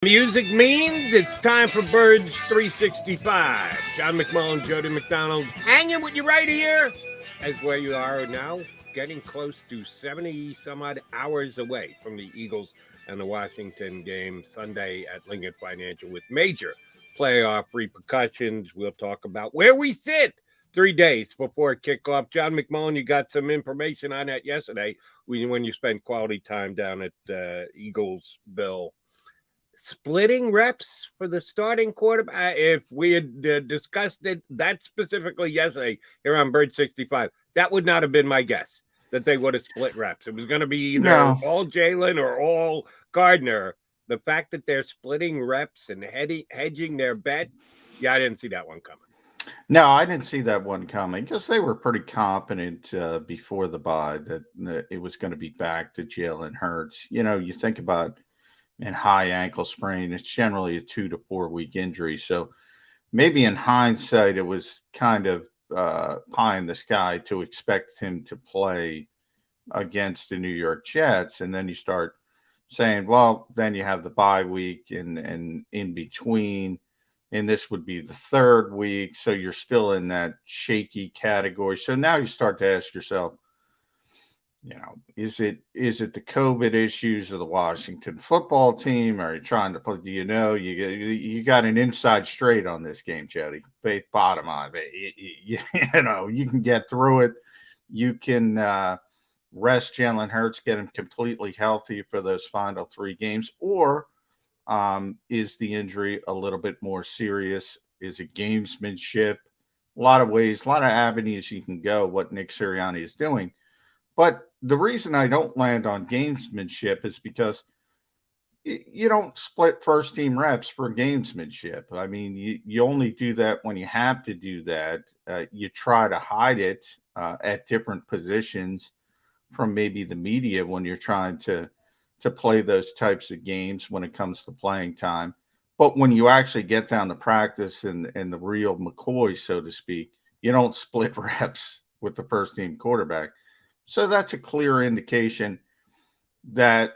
Music means it's time for Birds 365. John McMullen, Jody McDonald, hanging with you right here as where you are now, getting close to 70 some odd hours away from the Eagles and the Washington game Sunday at Lincoln Financial with major playoff repercussions. We'll talk about where we sit 3 days before kickoff. John McMullen, you got some information on that yesterday when you spent quality time down at Eaglesville. Splitting reps for the starting quarterback. If we had discussed that specifically yesterday here on Bird 65, that would not have been my guess that they would have split reps. It was going to be either all Jalen or all Gardner. The fact that they're splitting reps and hedging their bet, I didn't see that one coming. No, I didn't see that one coming because they were pretty confident before the bye that it was going to be back to Jalen Hurts. You think about and high ankle sprain, it's generally a 2 to 4 week injury. So maybe in hindsight, it was kind of pie in the sky to expect him to play against the New York Jets. And then you start saying, well, then you have the bye week and in between, and this would be the third week. So you're still in that shaky category. So now you start to ask yourself, is it the COVID issues of the Washington football team? Are you trying to put? You got an inside straight on this game, Jody. Bottom line, you can get through it. You can rest Jalen Hurts, get him completely healthy for those final 3 games, or is the injury a little bit more serious? Is it gamesmanship? A lot of ways, a lot of avenues you can go. What Nick Sirianni is doing. But the reason I don't land on gamesmanship is because you don't split first team reps for gamesmanship. I mean, you only do that when you have to do that. You try to hide it at different positions from maybe the media when you're trying to play those types of games when it comes to playing time. But when you actually get down to practice and the real McCoy, so to speak, you don't split reps with the first team quarterback. So that's a clear indication that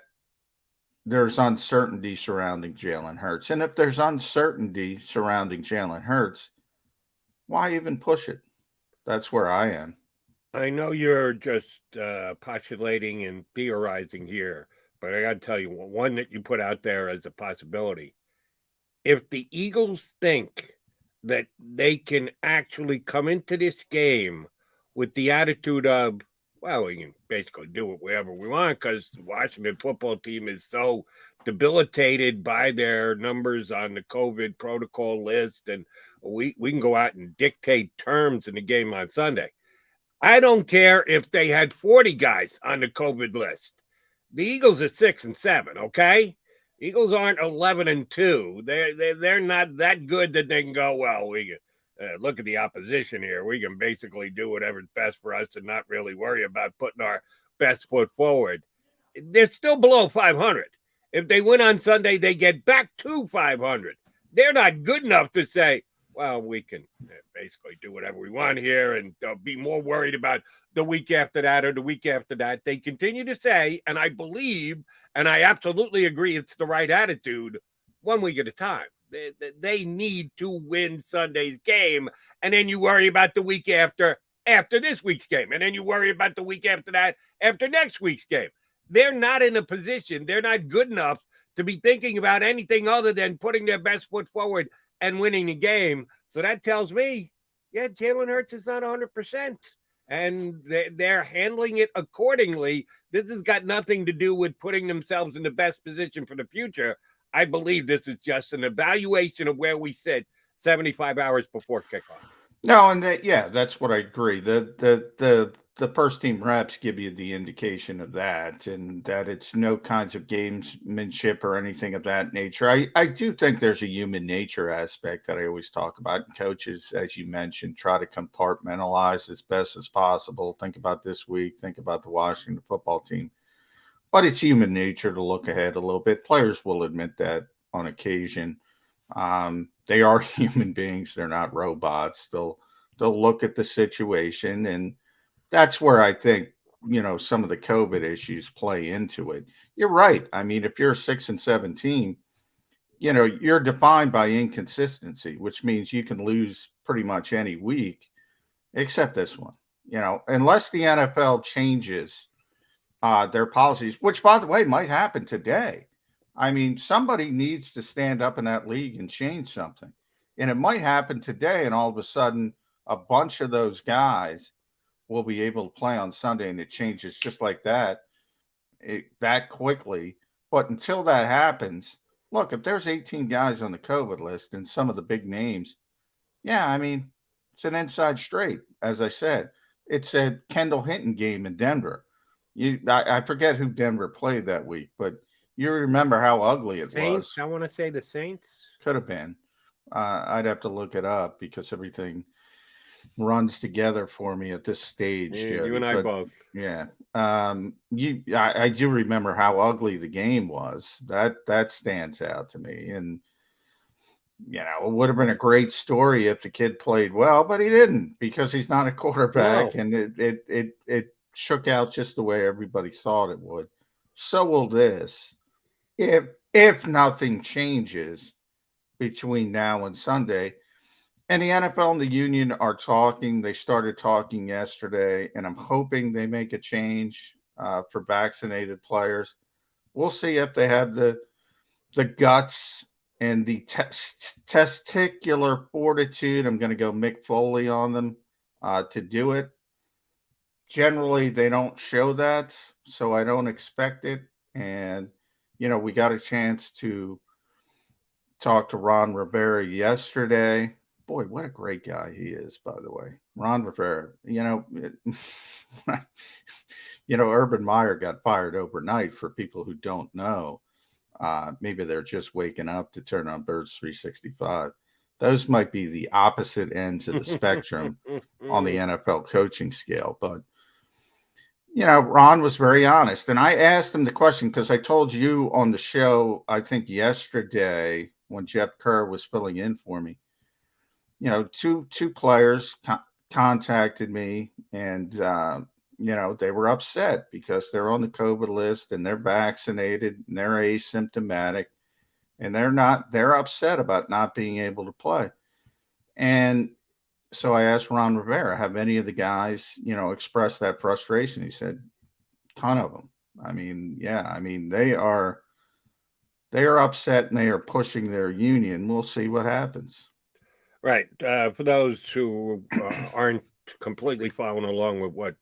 there's uncertainty surrounding Jalen Hurts. And if there's uncertainty surrounding Jalen Hurts, why even push it? That's where I am. I know you're just postulating and theorizing here, but I got to tell you, one that you put out there as a possibility. If the Eagles think that they can actually come into this game with the attitude of, well, we can basically do it wherever we want because the Washington football team is so debilitated by their numbers on the COVID protocol list, and we can go out and dictate terms in the game on Sunday. I don't care if they had 40 guys on the COVID list. The Eagles are 6-7, okay? Eagles aren't 11-2. They're not that good that they can go, well, we can look at the opposition here. We can basically do whatever's best for us and not really worry about putting our best foot forward. They're still below 500. If they win on Sunday, they get back to 500. They're not good enough to say, well, we can basically do whatever we want here and be more worried about the week after that or the week after that. They continue to say, and I believe, and I absolutely agree it's the right attitude, 1 week at a time. They need to win Sunday's game, and then you worry about the week after this week's game, and then you worry about the week after that after next week's game. They're not in a position, they're not good enough to be thinking about anything other than putting their best foot forward and winning the game. So that tells me, Jalen Hurts is not 100%, and they're handling it accordingly. This has got nothing to do with putting themselves in the best position for the future. I believe this is just an evaluation of where we sit 75 hours before kickoff. No, and that's what I agree. The first team reps give you the indication of that, and that it's no kinds of gamesmanship or anything of that nature. I do think there's a human nature aspect that I always talk about. Coaches, as you mentioned, try to compartmentalize as best as possible. Think about this week, think about the Washington football team. But it's human nature to look ahead a little bit. Players will admit that on occasion. They are human beings. They're not robots. They'll look at the situation, and that's where I think, some of the COVID issues play into it. You're right. I mean, if you're a 6-7 team, you're defined by inconsistency, which means you can lose pretty much any week except this one. Unless the NFL changes their policies, which, by the way, might happen today. I mean, somebody needs to stand up in that league and change something. And it might happen today, and all of a sudden, a bunch of those guys will be able to play on Sunday, and it changes just like that, that quickly. But until that happens, look, if there's 18 guys on the COVID list and some of the big names, yeah, I mean, it's an inside straight. As I said, it's a Kendall Hinton game in Denver. I forget who Denver played that week, but you remember how ugly it Saints, was. I want to say the Saints. Could have been. I'd have to look it up because everything runs together for me at this stage. Yeah, you and I both. Yeah. I do remember how ugly the game was. That stands out to me. And it would have been a great story if the kid played well, but he didn't because he's not a quarterback, and it shook out just the way everybody thought it would. So will this, if nothing changes between now and Sunday. And the NFL and the union are talking. They started talking yesterday, and I'm hoping they make a change for vaccinated players. We'll see if they have the guts and the testicular fortitude. I'm going to go Mick Foley on them to do it. Generally, they don't show that, so I don't expect it. And, we got a chance to talk to Ron Rivera yesterday. Boy, what a great guy he is, by the way. Ron Rivera, Urban Meyer got fired overnight. For people who don't know. Maybe they're just waking up to turn on Birds 365. Those might be the opposite ends of the spectrum on the NFL coaching scale. But, Ron was very honest. And I asked him the question because I told you on the show, I think yesterday when Jeff Kerr was filling in for me, two players contacted me and, they were upset because they're on the COVID list and they're vaccinated and they're asymptomatic and they're upset about not being able to play. And so I asked Ron Rivera, have any of the guys, expressed that frustration? He said, ton of them. I mean, yeah, they are upset and they are pushing their union. We'll see what happens. Right. For those who aren't completely following along with what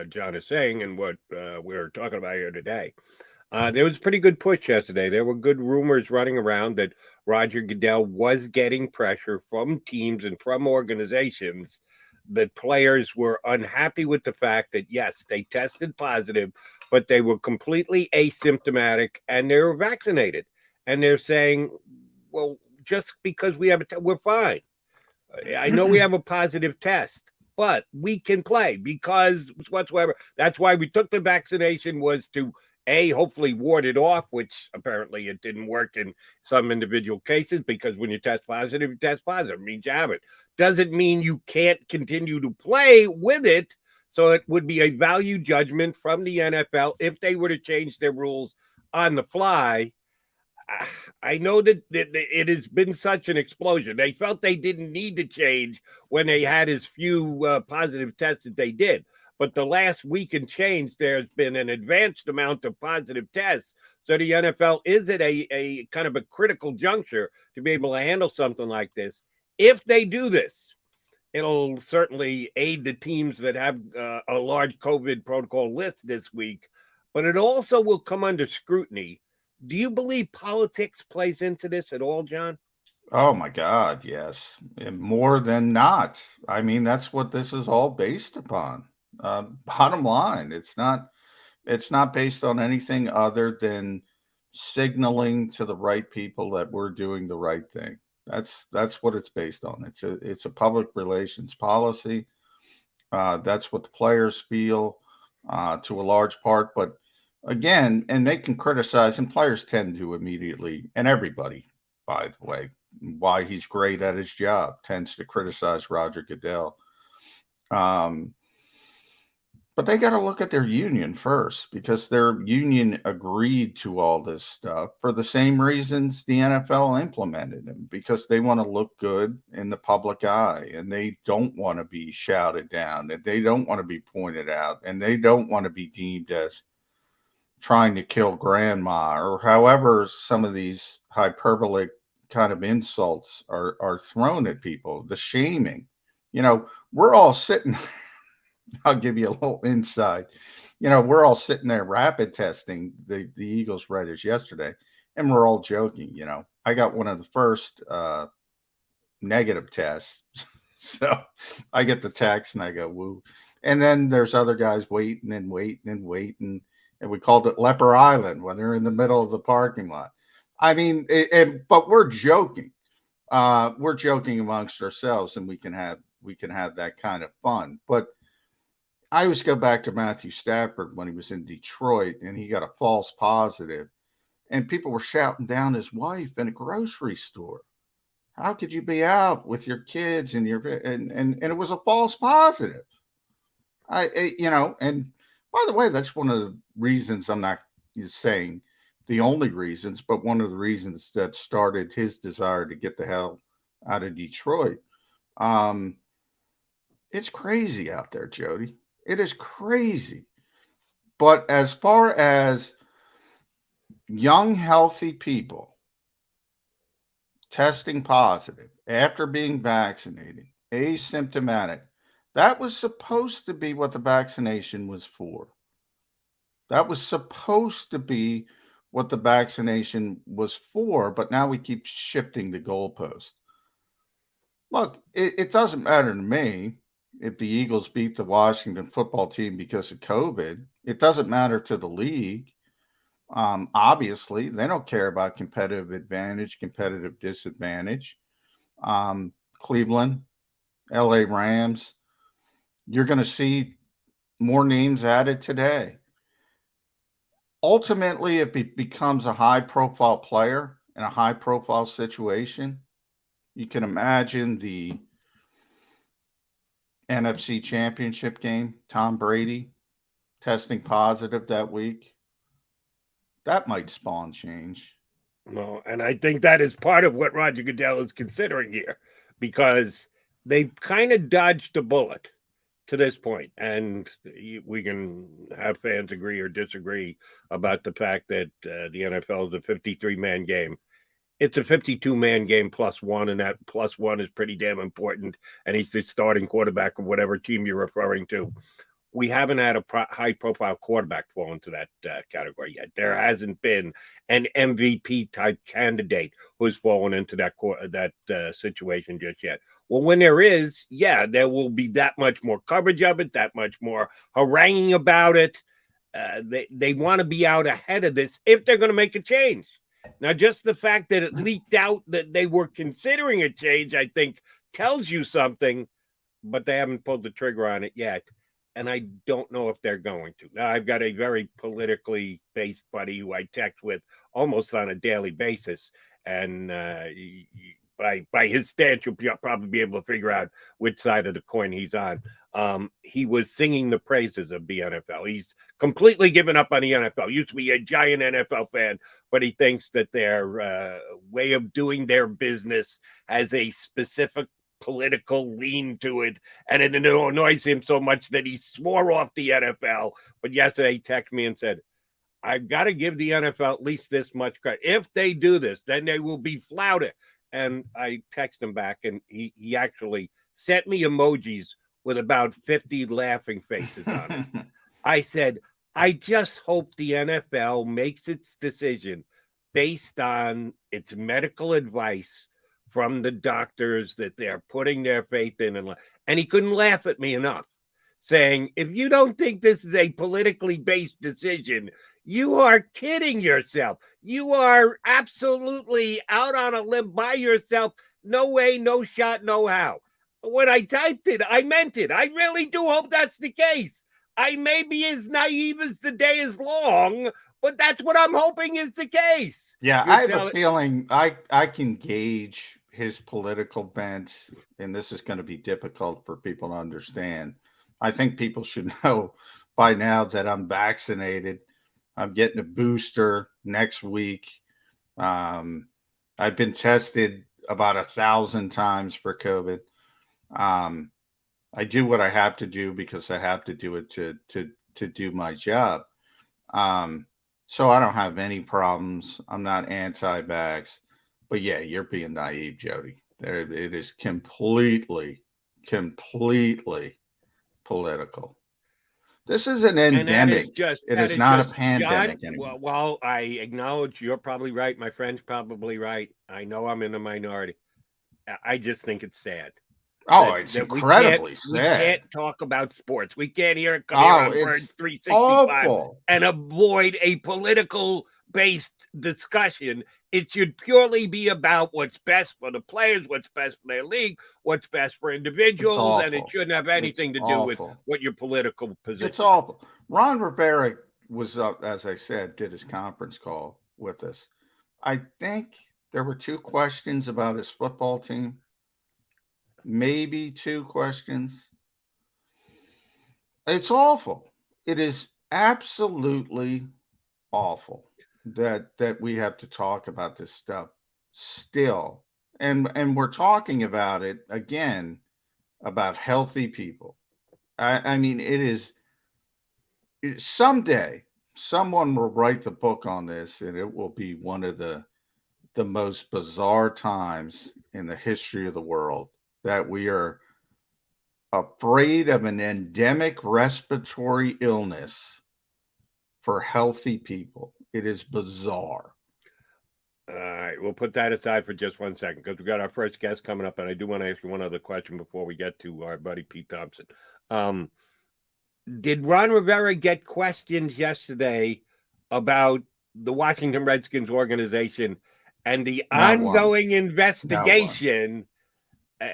John is saying and what we're talking about here today, there was a pretty good push yesterday. There were good rumors running around that Roger Goodell was getting pressure from teams and from organizations that players were unhappy with the fact that, yes, they tested positive, but they were completely asymptomatic and they were vaccinated. And they're saying, well, just because we have we're fine. I know we have a positive test, but we can play because whatsoever. That's why we took the vaccination, was to hopefully ward it off, which apparently it didn't work in some individual cases, because when you test positive, it means you have it. Doesn't mean you can't continue to play with it. So it would be a value judgment from the NFL if they were to change their rules on the fly. I know that it has been such an explosion. They felt they didn't need to change when they had as few positive tests that they did. But the last week and change, there's been an advanced amount of positive tests. So the NFL is at a kind of a critical juncture to be able to handle something like this. If they do this, it'll certainly aid the teams that have a large COVID protocol list this week. But it also will come under scrutiny. Do you believe politics plays into this at all, John? Oh my God, yes. And more than not. I mean, that's what this is all based upon. Bottom line, it's not based on anything other than signaling to the right people that we're doing the right thing. That's what it's based on. It's a public relations policy. That's what the players feel to a large part. But again, and they can criticize, and players tend to immediately, and everybody, by the way, why he's great at his job, tends to criticize Roger Goodell. But they got to look at their union first because their union agreed to all this stuff for the same reasons the NFL implemented them, because they want to look good in the public eye and they don't want to be shouted down and they don't want to be pointed out and they don't want to be deemed as trying to kill grandma or however some of these hyperbolic kind of insults are thrown at people, the shaming. We're all sitting I'll give you a little insight. We're all sitting there rapid testing the Eagles Raiders yesterday, and we're all joking. I got one of the first negative tests. So I get the text and I go, woo. And then there's other guys waiting and waiting and waiting. And we called it Leper Island when they're in the middle of the parking lot. I mean, but we're joking. We're joking amongst ourselves, and we can have that kind of fun. But I always go back to Matthew Stafford when he was in Detroit and he got a false positive, and people were shouting down his wife in a grocery store. How could you be out with your kids and and it was a false positive? And by the way, that's one of the reasons, I'm not saying the only reasons, but one of the reasons that started his desire to get the hell out of Detroit. It's crazy out there, Jody. It is crazy. But as far as young, healthy people testing positive after being vaccinated, asymptomatic, that was supposed to be what the vaccination was for. That was supposed to be what the vaccination was for, but now we keep shifting the goalpost. Look, it doesn't matter to me if the Eagles beat the Washington football team because of COVID. It doesn't matter to the league. Obviously, they don't care about competitive advantage, competitive disadvantage. Cleveland, LA Rams, you're going to see more names added today. Ultimately, if it becomes a high-profile player in a high-profile situation, you can imagine the NFC Championship game, Tom Brady testing positive that week. That might spawn change. No, and I think that is part of what Roger Goodell is considering here, because they've kind of dodged a bullet to this point, and we can have fans agree or disagree about the fact that the NFL is a 53-man game. It's a 52-man game plus one, and that plus one is pretty damn important, and he's the starting quarterback of whatever team you're referring to. We haven't had a high-profile quarterback fall into that category yet. There hasn't been an MVP-type candidate who's fallen into that situation just yet. Well, when there is, yeah, there will be that much more coverage of it, that much more haranguing about it. They want to be out ahead of this if they're going to make a change. Now, just the fact that it leaked out that they were considering a change, I think, tells you something, but they haven't pulled the trigger on it yet. And I don't know if they're going to. Now, I've got a very politically based buddy who I text with almost on a daily basis. And by his stance, you'll probably be able to figure out which side of the coin he's on. He was singing the praises of the NFL. He's completely given up on the NFL. Used to be a giant NFL fan, but he thinks that their way of doing their business has a specific political lean to it, and it annoys him so much that he swore off the NFL. But yesterday he texted me and said, I've got to give the NFL at least this much credit. If they do this, then they will be flouted. And I texted him back, and he actually sent me emojis with about 50 laughing faces on it. I said, I just hope the NFL makes its decision based on its medical advice from the doctors that they're putting their faith in. And he couldn't laugh at me enough, saying, if you don't think this is a politically based decision, you are kidding yourself. You are absolutely out on a limb by yourself. No way, no shot, no how. When I typed it, I meant it. I really do hope that's the case. I may be as naive as the day is long, but that's what I'm hoping is the case. Yeah, I have a feeling I can gauge his political bent, and this is going to be difficult for people to understand. I think people should know by now that I'm vaccinated. I'm getting a booster next week. I've been tested about 1,000 times for COVID. I do what I have to do because I have to do it to do my job. So I don't have any problems. I'm not anti-vax, but yeah, you're being naive, Jody. There, it is completely political. This is an And endemic. It that is is not a just John. pandemic anymore. Well, I acknowledge you're probably right. My friend's probably right. I know I'm in the minority. I just think it's sad. Oh, it's That incredibly we sad. can't talk about sports. We can't hear it come here on Bird It's 365 awful. and avoid a political based discussion. It should purely be about what's best for the players, what's best for their league, what's best for individuals, and it shouldn't have anything to do with what your political position. It's awful. Ron Rivera was up, as I said, did his conference call with us. I think there were 2 questions about his football team. Maybe 2 questions. It's awful. It is absolutely awful that we have to talk about this stuff still. And we're talking about it again about healthy people. I mean, someday someone will write the book on this, and it will be one of the most bizarre times in the history of the world, that we are afraid of an endemic respiratory illness for healthy people. It is bizarre. All right, we'll put that aside for just 1 second because we got our first guest coming up, and I do want to ask you one other question before we get to our buddy Pete Thompson. Did Ron Rivera get questions yesterday about the Washington Redskins organization and the ongoing investigation?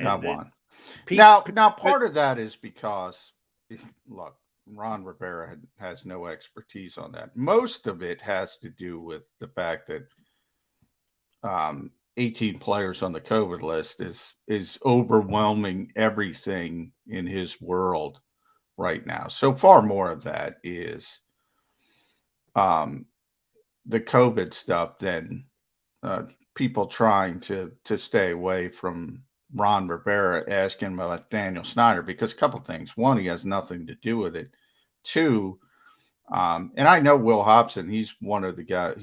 Not one. Now, part of that is because, look, Ron Rivera has no expertise on that. Most of it has to do with the fact that 18 players on the COVID list is overwhelming everything in his world right now. So far more of that is the COVID stuff than people trying to stay away from Ron Rivera asking about Daniel Snyder, because a couple things. One, he has nothing to do with it. 2, and I know Will Hobson. He's one of the guys.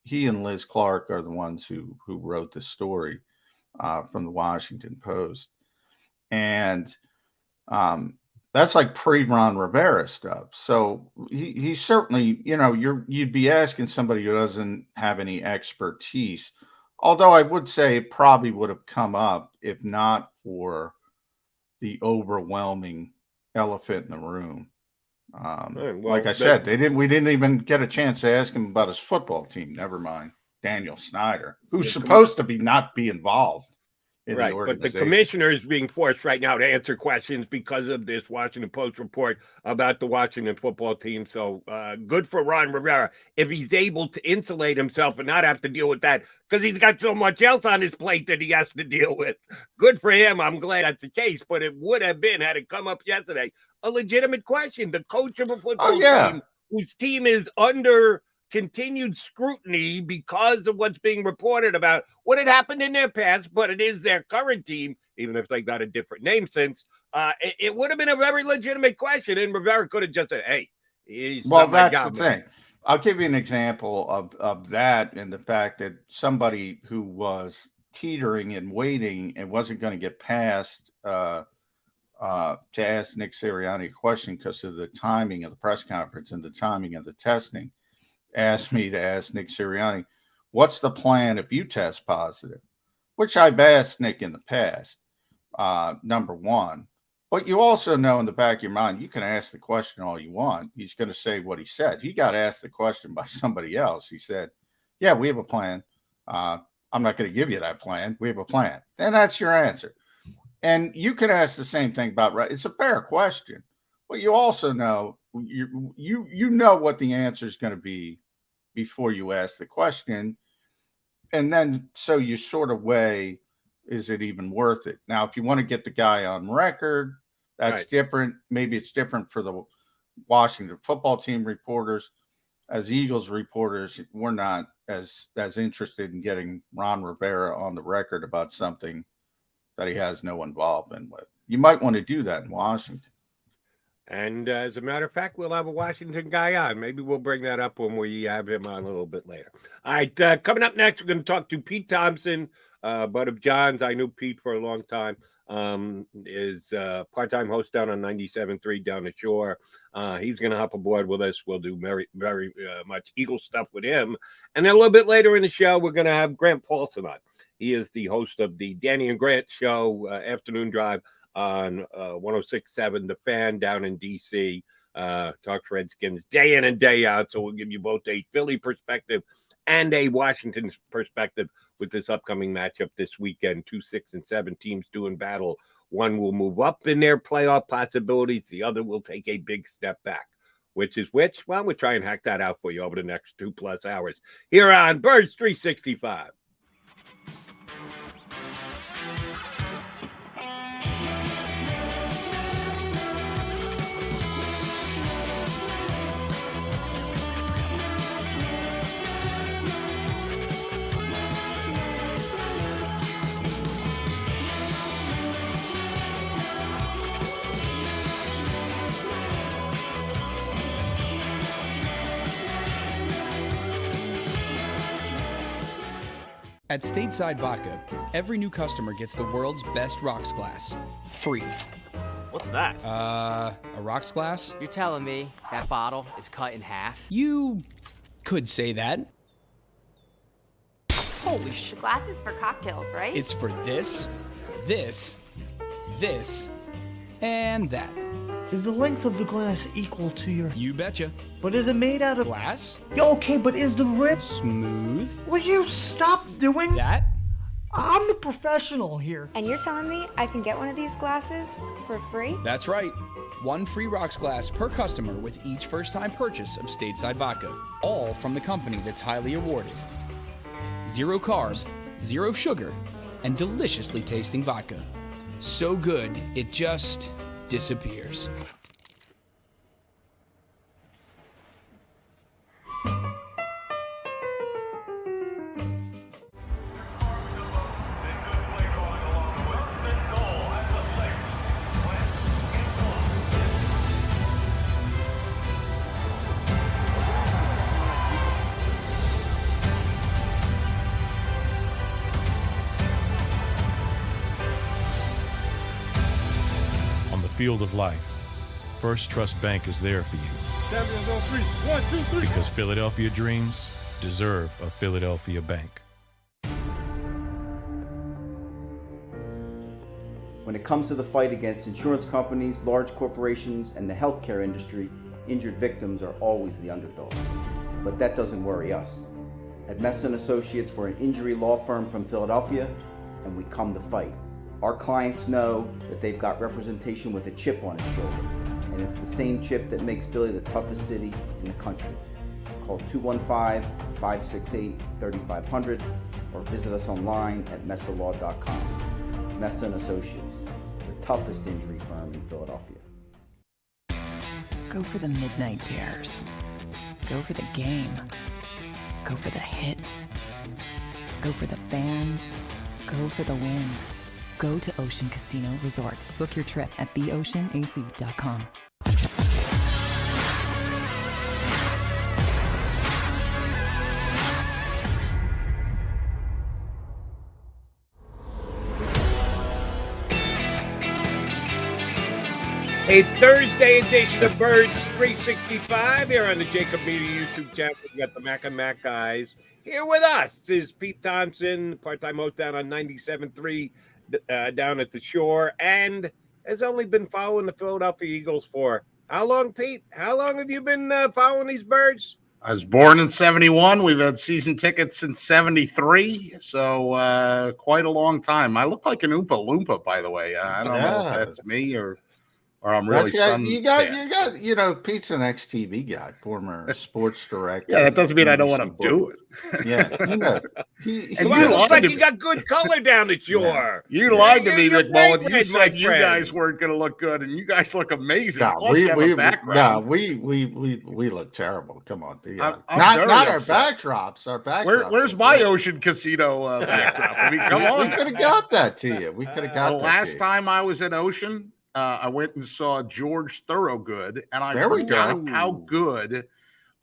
He and Liz Clark are the ones who wrote the story from the Washington Post, and that's like pre-Ron Rivera stuff. So he certainly, you'd be asking somebody who doesn't have any expertise. Although I would say it probably would have come up if not for the overwhelming elephant in the room. Like I said, we didn't even get a chance to ask him about his football team. Never mind Daniel Snyder, who's supposed to not be involved in the organization. But the commissioner is being forced right now to answer questions because of this Washington Post report about the Washington football team. So good for Ron Rivera if he's able to insulate himself and not have to deal with that, because he's got so much else on his plate that he has to deal with. Good for him. I'm glad that's the case. But it would have been, had it come up yesterday, a legitimate question. The coach of a football team whose team is under continued scrutiny because of what's being reported about what had happened in their past, but it is their current team, even if they got a different name since. It would have been a very legitimate question, and Rivera could have just said, hey, that's the thing. I'll give you an example of that, and the fact that somebody who was teetering and waiting and wasn't going to get past to ask Nick Sirianni a question because of the timing of the press conference and the timing of the testing, asked me to ask Nick Sirianni, what's the plan if you test positive? Which I've asked Nick in the past, number one. But you also know in the back of your mind, you can ask the question all you want. He's going to say what he said. He got asked the question by somebody else. He said, yeah, we have a plan. I'm not going to give you that plan. We have a plan. And that's your answer. And you can ask the same thing about, it's a fair question. But you also know, you know what the answer is going to be before you ask the question. And then so you sort of weigh, is it even worth it? Now, if you want to get the guy on record, that's different. Maybe it's different for the Washington football team reporters, as Eagles reporters, we're not as interested in getting Ron Rivera on the record about something that he has no involvement with. You might want to do that in Washington. And as a matter of fact, we'll have a Washington guy on. Maybe we'll bring that up when we have him on a little bit later. All right, coming up next, we're going to talk to Pete Thompson, bud of John's. I knew Pete for a long time. Is part-time host down on 97.3 down the shore. He's going to hop aboard with us. We'll do very, very much Eagle stuff with him. And then a little bit later in the show, we're going to have Grant Paulson on. He is the host of the Danny and Grant show, Afternoon Drive, on 106.7 The Fan down in D.C. Talks Redskins day in and day out. So we'll give you both a Philly perspective and a Washington perspective with this upcoming matchup this weekend. 2 6 and 7 teams doing battle. One will move up in their playoff possibilities. The other will take a big step back. Which is which? Well, we'll try and hack that out for you over the next 2+ hours here on Birds 365. At Stateside Vodka, every new customer gets the world's best rocks glass. Free. What's that? A rocks glass? You're telling me that bottle is cut in half? You could say that. Holy shit. Glasses for cocktails, right? It's for this, this, and that. Is the length of the glass equal to your... You betcha. But is it made out of... Glass? Yeah, okay, but is the rip... Smooth? Will you stop doing... That? I'm the professional here. And you're telling me I can get one of these glasses for free? That's right. One free rocks glass per customer with each first-time purchase of Stateside Vodka. All from the company that's highly awarded. 0 carbs, 0 sugar, and deliciously tasting vodka. So good, it just disappears. Field of life, First Trust Bank is there for you. Champions on 3. 1, 2, 3. Because Philadelphia dreams deserve a Philadelphia bank. When it comes to the fight against insurance companies, large corporations, and the healthcare industry, injured victims are always the underdog. But that doesn't worry us. At Messa & Associates, we're an injury law firm from Philadelphia, and we come to fight. Our clients know that they've got representation with a chip on its shoulder, and it's the same chip that makes Philly the toughest city in the country. Call 215-568-3500 or visit us online at messalaw.com. Messa & Associates, the toughest injury firm in Philadelphia. Go for the midnight dares. Go for the game. Go for the hits. Go for the fans. Go for the win. Go to Ocean Casino Resort. Book your trip at theoceanac.com. A Thursday edition of Birds 365 here on the JAKIB Media YouTube channel. We got the Mac and Mac guys. Here with us is Pete Thompson, part-time host down on 97.3 down at the shore, and has only been following the Philadelphia Eagles for how long, Pete? How long have you been following these Birds? I was born in 71. We've had season tickets since 73. So quite a long time. I look like an Oompa Loompa, by the way. I don't know if that's me or or I'm really you got, you know, Pete's an ex-TV guy, former sports director. Yeah, that doesn't mean I know what I'm doing. Yeah, you know. And Well, it looks like you got good color down at your. You lied to me, You're McMullen. You red, said my you friend. guys weren't going to look good, and you guys look amazing. God, Plus, you have a background. we look terrible. Come on, I'm not very upset. our backdrops. Our backdrops. Where's my Ocean Casino backdrop? I mean, come on. We could have got that to you. We could have got The that last to you. time I was at Ocean, I went and saw George Thorogood, and I There we forgot go. how good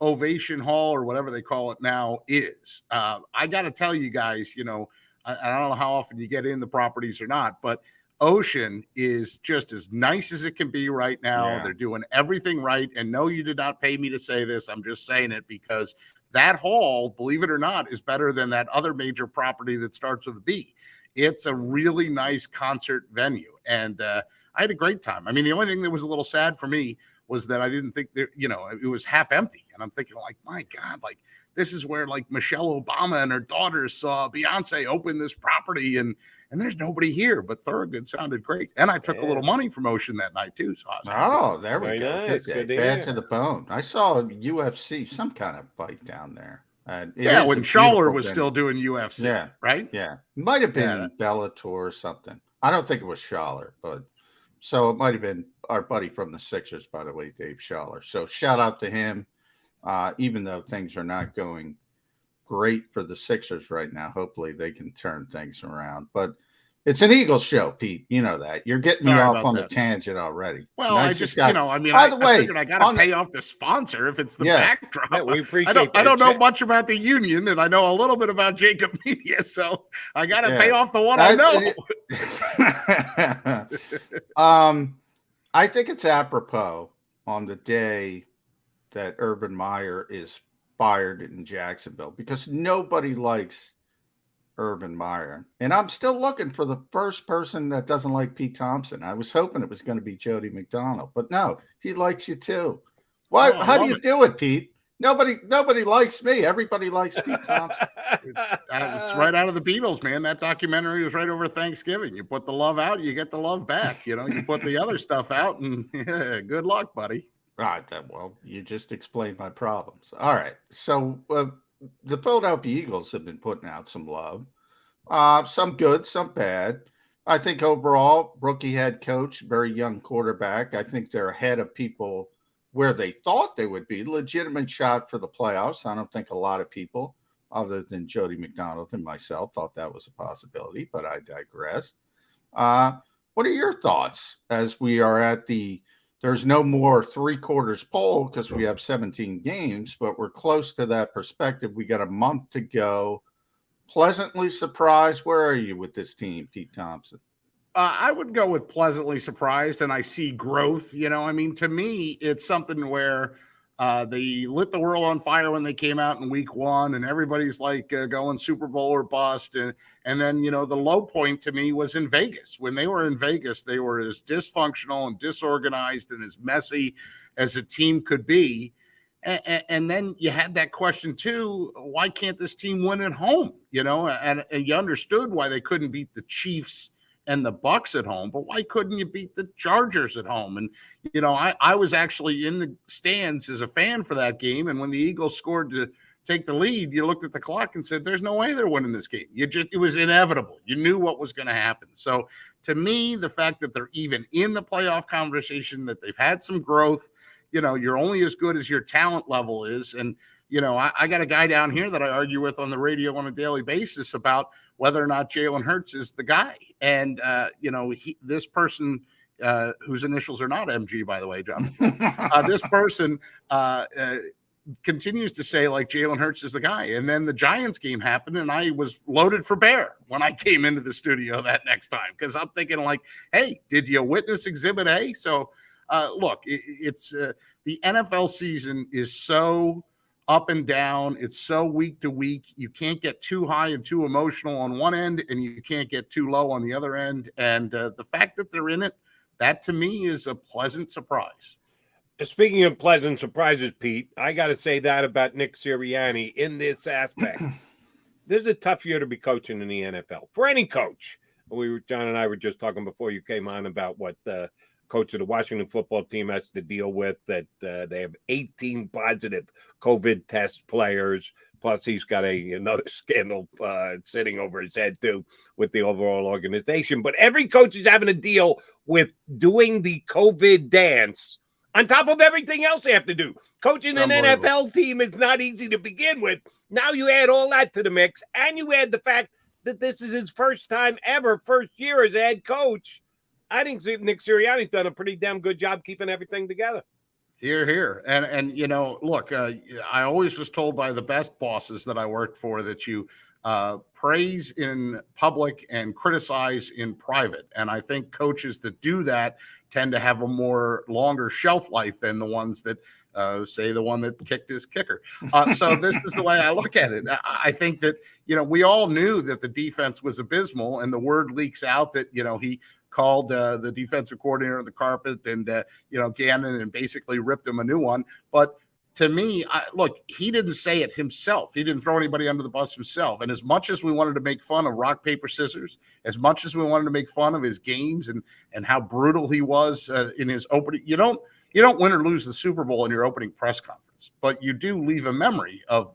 Ovation Hall, or whatever they call it now, is. I got to tell you guys, you know, I don't know how often you get in the properties or not, but Ocean is just as nice as it can be right now. Yeah. They're doing everything right. And no, you did not pay me to say this. I'm just saying it because that hall, believe it or not, is better than that other major property that starts with a B. It's a really nice concert venue. And I had a great time. I mean, the only thing that was a little sad for me was that I didn't think that, you know, it was half empty. And I'm thinking, like, my God, like, this is where, like, Michelle Obama and her daughters saw Beyonce open this property, and there's nobody here. But Thorogood sounded great. And I took a little money from Ocean that night, too. So I was happy. There we Very go. nice. Good Good bad to to the bone. I saw UFC, some kind of fight down there. Yeah, is when a Schaller beautiful was venue. still doing UFC, Yeah. right? Yeah. Might have been Yeah. Bellator or something. I don't think it was Schaller, but so it might have been our buddy from the Sixers, by the way, Dave Schaller. So shout out to him. Even though things are not going great for the Sixers right now, hopefully they can turn things around. But it's an Eagles show, Pete. You know that. You're getting me Sorry off about on that. the tangent already. Well, Nice I just, guy. you know, I mean, By the way, I figured I got to pay off the sponsor if it's the backdrop. Yeah, we appreciate I don't that. know much about the union, and I know a little bit about JAKIB Media, so I got to Yeah. pay off the one I know. I think it's apropos on the day that Urban Meyer is fired in Jacksonville because nobody likes Urban Meyer. And I'm still looking for the first person that doesn't like Pete Thompson. I was hoping it was going to be Jody McDonald, but no, he likes you too. Why? Oh, I how do love you it. do it, Pete? Nobody likes me. Everybody likes Pete Thompson. It's right out of the Beatles, man. That documentary was right over Thanksgiving. You put the love out, you get the love back. You know, you put the other stuff out, and good luck, buddy. Right. Well, you just explained my problems. All right. So the Philadelphia Eagles have been putting out some love, some good, some bad. I think overall, rookie head coach, very young quarterback. I think they're ahead of people where they thought they would be. Legitimate shot for the playoffs. I don't think a lot of people, other than Jody McDonald and myself, thought that was a possibility, but I digress. What are your thoughts as we are at there's no more 3/4 poll because we have 17 games, but we're close to that perspective. We got a month to go. Pleasantly surprised. Where are you with this team, Pete Thompson? I would go with pleasantly surprised, and I see growth. You know, I mean, to me, it's something where they lit the world on fire when they came out in week 1, and everybody's like going Super Bowl or bust. And then, you know, the low point to me was in Vegas. When they were in Vegas, they were as dysfunctional and disorganized and as messy as a team could be. And then you had that question too, why can't this team win at home? You know, and you understood why they couldn't beat the Chiefs and the Bucks at home, but why couldn't you beat the Chargers at home? And, you know, I was actually in the stands as a fan for that game. And when the Eagles scored to take the lead, you looked at the clock and said, there's no way they're winning this game. It was inevitable. You knew what was going to happen. So to me, the fact that they're even in the playoff conversation, that they've had some growth, you know, you're only as good as your talent level is. And, you know, I got a guy down here that I argue with on the radio on a daily basis about whether or not Jalen Hurts is the guy. And, you know, this person whose initials are not MG, by the way, John, this person continues to say like Jalen Hurts is the guy. And then the Giants game happened and I was loaded for bear when I came into the studio that next time, because I'm thinking like, hey, did you witness Exhibit A? So look, it's the NFL season is so up and down. It's so week to week. You can't get too high and too emotional on one end, and you can't get too low on the other end. And the fact that they're in it, that to me is a pleasant surprise. Speaking of pleasant surprises, Pete, I got to say that about Nick Sirianni in this aspect. This is a tough year to be coaching in the NFL for any coach. John and I were just talking before you came on about what coach of the Washington football team has to deal with, that they have 18 positive COVID test players. Plus, he's got another scandal sitting over his head, too, with the overall organization. But every coach is having to deal with doing the COVID dance on top of everything else they have to do. Coaching an NFL team is not easy to begin with. Now you add all that to the mix, and you add the fact that this is his first time ever, first year as a head coach. I think Nick Sirianni's done a pretty damn good job keeping everything together. Here, here. And you know, look, I always was told by the best bosses that I worked for that you praise in public and criticize in private. And I think coaches that do that tend to have a more longer shelf life than the ones that say the one that kicked his kicker. So this is the way I look at it. I think that, you know, we all knew that the defense was abysmal, and the word leaks out that, you know, he called the defensive coordinator on the carpet and, you know, Gannon, and basically ripped him a new one. But to me, look, he didn't say it himself. He didn't throw anybody under the bus himself. And as much as we wanted to make fun of rock, paper, scissors, as much as we wanted to make fun of his games and how brutal he was in his opening, you don't win or lose the Super Bowl in your opening press conference, but you do leave a memory of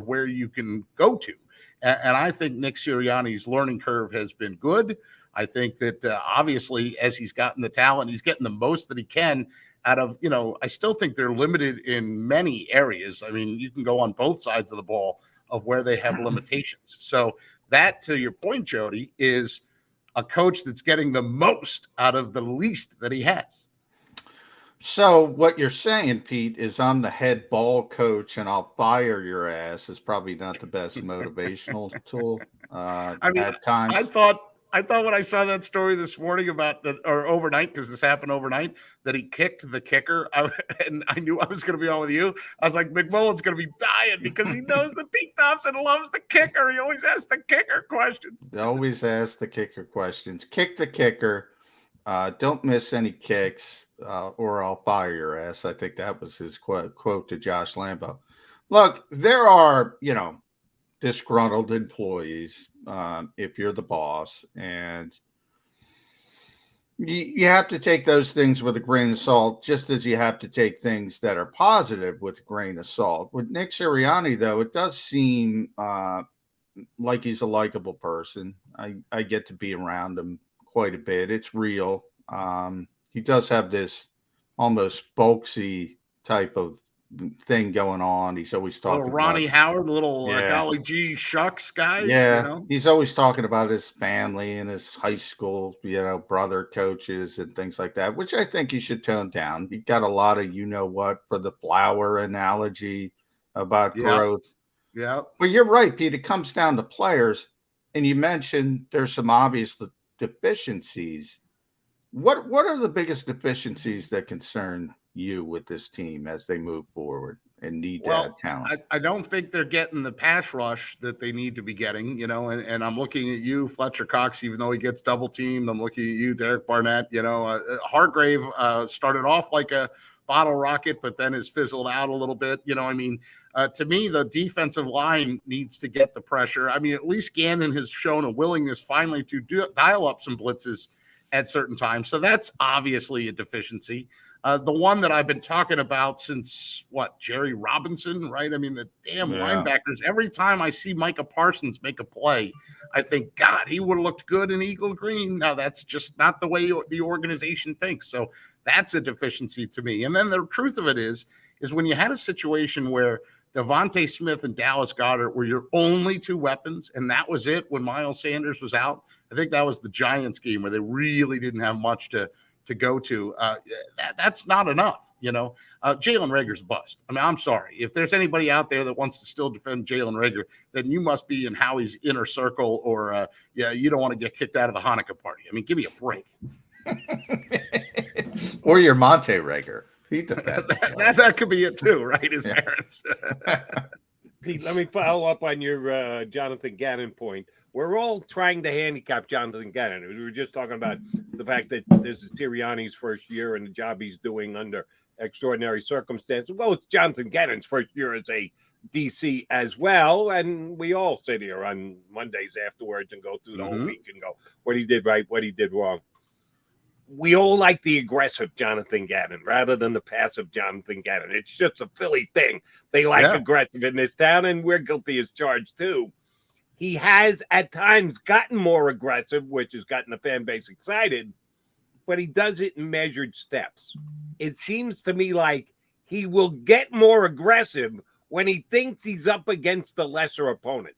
where you can go to. And I think Nick Sirianni's learning curve has been good. I think that obviously, as he's gotten the talent, he's getting the most that he can out of, you know, I still think they're limited in many areas. I mean, you can go on both sides of the ball of where they have limitations. So that, to your point, Jody, is a coach that's getting the most out of the least that he has. So what you're saying, Pete, is I'm the head ball coach and I'll fire your ass is probably not the best motivational tool. I mean, at times. I thought when I saw that story this morning about or overnight, because this happened overnight, that he kicked the kicker, and I knew I was going to be on with you. I was like, McMullen's going to be dying because he knows that Pete Thompson loves the kicker. He always asks the kicker questions. They always ask the kicker questions. Kick the kicker. Don't miss any kicks, or I'll fire your ass. I think that was his quote to Josh Lambo. Look, there are, you know, disgruntled employees if you're the boss, and you have to take those things with a grain of salt, just as you have to take things that are positive with a grain of salt. With Nick Sirianni, though, it does seem like he's a likable person. I get to be around him quite a bit. It's real. He does have this almost folksy type of thing going on. He's always talking little Ronnie about, Howard, little golly gee shucks guy. Yeah, you know? He's always talking about his family and his high school, you know, brother coaches and things like that, which I think he should tone down. He got a lot of, you know what, for the flower analogy about growth. Yeah. But you're right, Pete. It comes down to players, and you mentioned there's some obvious deficiencies. What are the biggest deficiencies that concern you with this team as they move forward and need to add talent? I don't think they're getting the pass rush that they need to be getting, you know, and I'm looking at you, Fletcher Cox, even though he gets double teamed. I'm looking at you, Derek Barnett, you know, Hargrave started off like a bottle rocket, but then has fizzled out a little bit. You know, I mean, to me, the defensive line needs to get the pressure. I mean, at least Gannon has shown a willingness finally to dial up some blitzes at certain times. So that's obviously a deficiency. The one that I've been talking about since Jerry Robinson, right? I mean, the damn linebackers. Every time I see Micah Parsons make a play, I think, God, he would have looked good in Eagle Green. Now that's just not the way the organization thinks. So that's a deficiency to me. And then the truth of it is when you had a situation where Devontae Smith and Dallas Goedert were your only two weapons, and that was it when Miles Sanders was out. I think that was the Giants game where they really didn't have much to go to. That's not enough, you know. Jalen Reagor's a bust. I mean, I'm sorry. If there's anybody out there that wants to still defend Jalen Reagor, then you must be in Howie's inner circle, or you don't want to get kicked out of the Hanukkah party. I mean, give me a break. Or your Monte Reagor. That could be it too, right? His parents. Pete, let me follow up on your Jonathan Gannon point. We're all trying to handicap Jonathan Gannon. We were just talking about the fact that this is Sirianni's first year and the job he's doing under extraordinary circumstances. Well, it's Jonathan Gannon's first year as a DC as well. And we all sit here on Mondays afterwards and go through the whole week and go, what he did right, what he did wrong. we all like the aggressive Jonathan Gannon rather than the passive Jonathan Gannon. It's just a Philly thing. They like aggressive in this town, and we're guilty as charged too. He has at times gotten more aggressive, which has gotten the fan base excited, but he does it in measured steps. It seems to me like he will get more aggressive when he thinks he's up against the lesser opponent.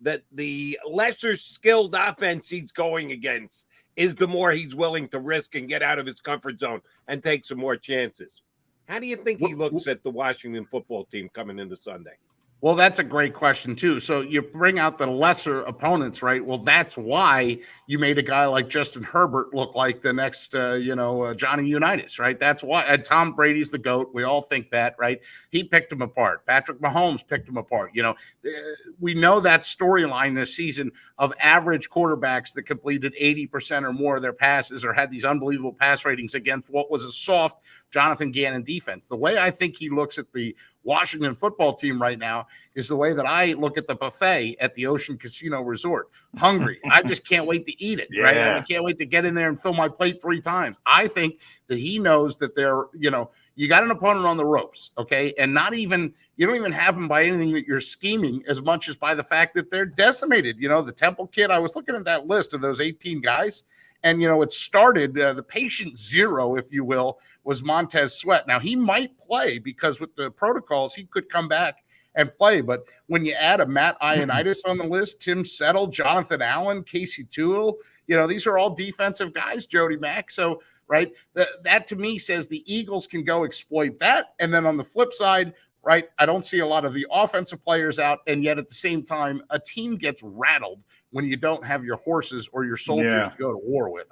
That the lesser skilled offense he's going against is the more he's willing to risk and get out of his comfort zone and take some more chances. How do you think he looks at the Washington football team coming into Sunday? Well, that's a great question, too. So you bring out the lesser opponents, right? Well, that's why you made a guy like Justin Herbert look like the next, Johnny Unitas, right? That's why Tom Brady's the GOAT. We all think that, right? He picked him apart. Patrick Mahomes picked him apart. We know that storyline this season of average quarterbacks that completed 80% or more of their passes or had these unbelievable pass ratings against what was a soft Jonathan Gannon defense. The way I think he looks at the Washington football team right now is the way that I look at the buffet at the Ocean Casino Resort. Hungry. I just can't wait to eat it, right? I can't wait to get in there and fill my plate 3 times. I think that he knows that you got an opponent on the ropes, okay? And you don't even have them by anything that you're scheming as much as by the fact that they're decimated. The Temple kid, I was looking at that list of those 18 guys, and, it started, the patient zero, if you will, was Montez Sweat. Now, he might play because with the protocols, he could come back and play. But when you add a Matt Ioannidis on the list, Tim Settle, Jonathan Allen, Casey Toole, these are all defensive guys, Jody Mack. So, right, that to me says the Eagles can go exploit that. And then on the flip side, right, I don't see a lot of the offensive players out. And yet at the same time, a team gets rattled when you don't have your horses or your soldiers to go to war with.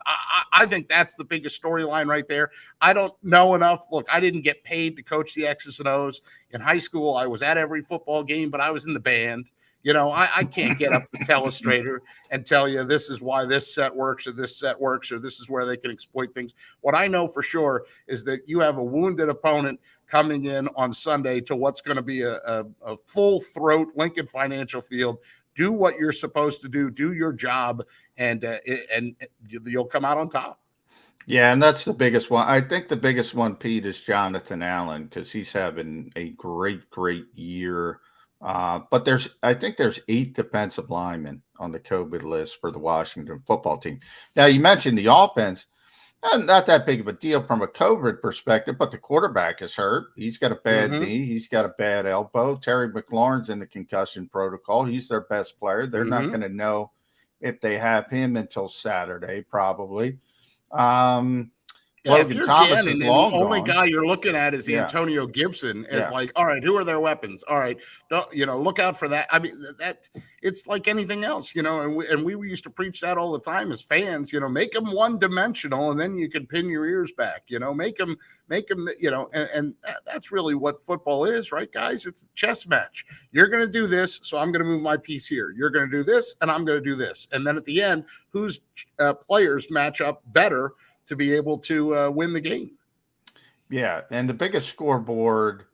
I think that's the biggest storyline right there. I don't know enough. Look, I didn't get paid to coach the X's and O's. In high school, I was at every football game, but I was in the band. I can't get up the telestrator and tell you this is why this set works or this set works or this is where they can exploit things. What I know for sure is that you have a wounded opponent coming in on Sunday to what's going to be a full throat Lincoln Financial Field. Do what you're supposed to do your job, and you'll come out on top. Yeah, and that's the biggest one. I think the biggest one, Pete, is Jonathan Allen because he's having a great year. But I think there's 8 defensive linemen on the COVID list for the Washington football team. Now, you mentioned the offense. Not that big of a deal from a COVID perspective, but the quarterback is hurt. He's got a bad knee. He's got a bad elbow. Terry McLaurin's in the concussion protocol. He's their best player. They're not going to know if they have him until Saturday, probably. If you're Gannon, and the only guy you're looking at is Antonio Gibson, like, all right, who are their weapons? All right, look out for that. I mean, that it's like anything else, and we used to preach that all the time as fans. Make them one dimensional, and then you can pin your ears back. Make them, and that's really what football is, right, guys? It's a chess match. You're going to do this, so I'm going to move my piece here. You're going to do this, and I'm going to do this, and then at the end, whose players match up better to be able to win the game. Yeah, and the biggest scoreboard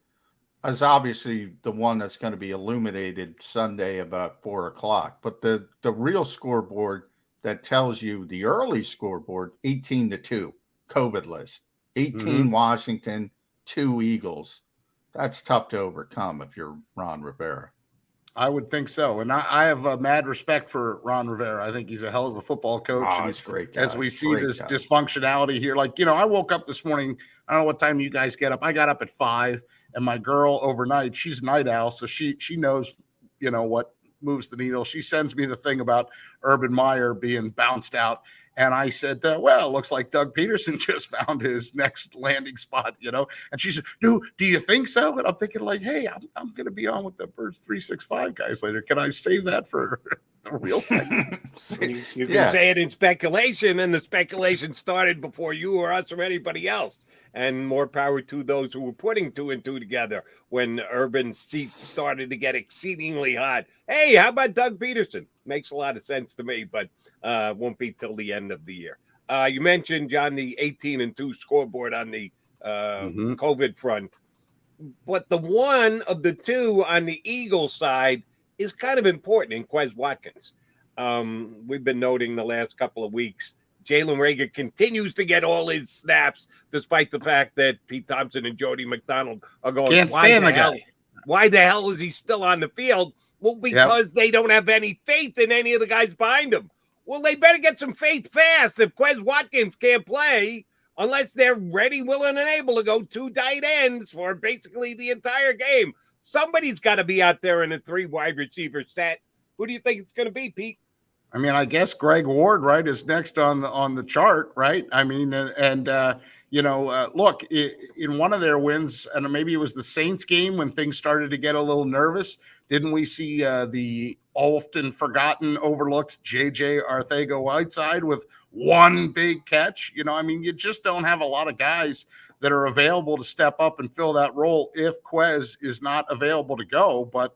is obviously the one that's going to be illuminated Sunday about 4:00. But the real scoreboard that tells you the early scoreboard, 18-2, COVID list, 18 Washington, 2 Eagles. That's tough to overcome if you're Ron Rivera. I would think so. And I have mad respect for Ron Rivera. I think he's a hell of a football coach. Oh, he's a great guy. As we see this dysfunctionality here, I woke up this morning. I don't know what time you guys get up. I got up at 5, and my girl overnight, she's a night owl. So she knows, what moves the needle. She sends me the thing about Urban Meyer being bounced out. And I said, well, it looks like Doug Peterson just found his next landing spot, And she said, do you think so? And I'm thinking hey, I'm going to be on with the Birds 365 guys later. Can I save that for the real thing? You can say it in speculation, and the speculation started before you or us or anybody else. And more power to those who were putting 2 and 2 together when Urban's seat started to get exceedingly hot. Hey, how about Doug Peterson? Makes a lot of sense to me, but won't be till the end of the year. You mentioned, John, the 18-2 scoreboard on the COVID front. But the one of the 2 on the Eagles side is kind of important in Quez Watkins. We've been noting the last couple of weeks Jalen Reagor continues to get all his snaps, despite the fact that Pete Thompson and Jody McDonald are going, Can't stand the guy. Why the hell is he still on the field? Well, because they don't have any faith in any of the guys behind him. Well, they better get some faith fast if Quez Watkins can't play unless they're ready, willing, and able to go 2 tight ends for basically the entire game. Somebody's got to be out there in a 3 wide receiver set. Who do you think it's going to be, Pete? I mean, I guess Greg Ward, right, is next on the chart, right? I mean, look, in one of their wins, and maybe it was the Saints game when things started to get a little nervous, didn't we see the often forgotten, overlooked J.J. Arcega-Whiteside with one big catch? I mean, you just don't have a lot of guys that are available to step up and fill that role if Quez is not available to go. But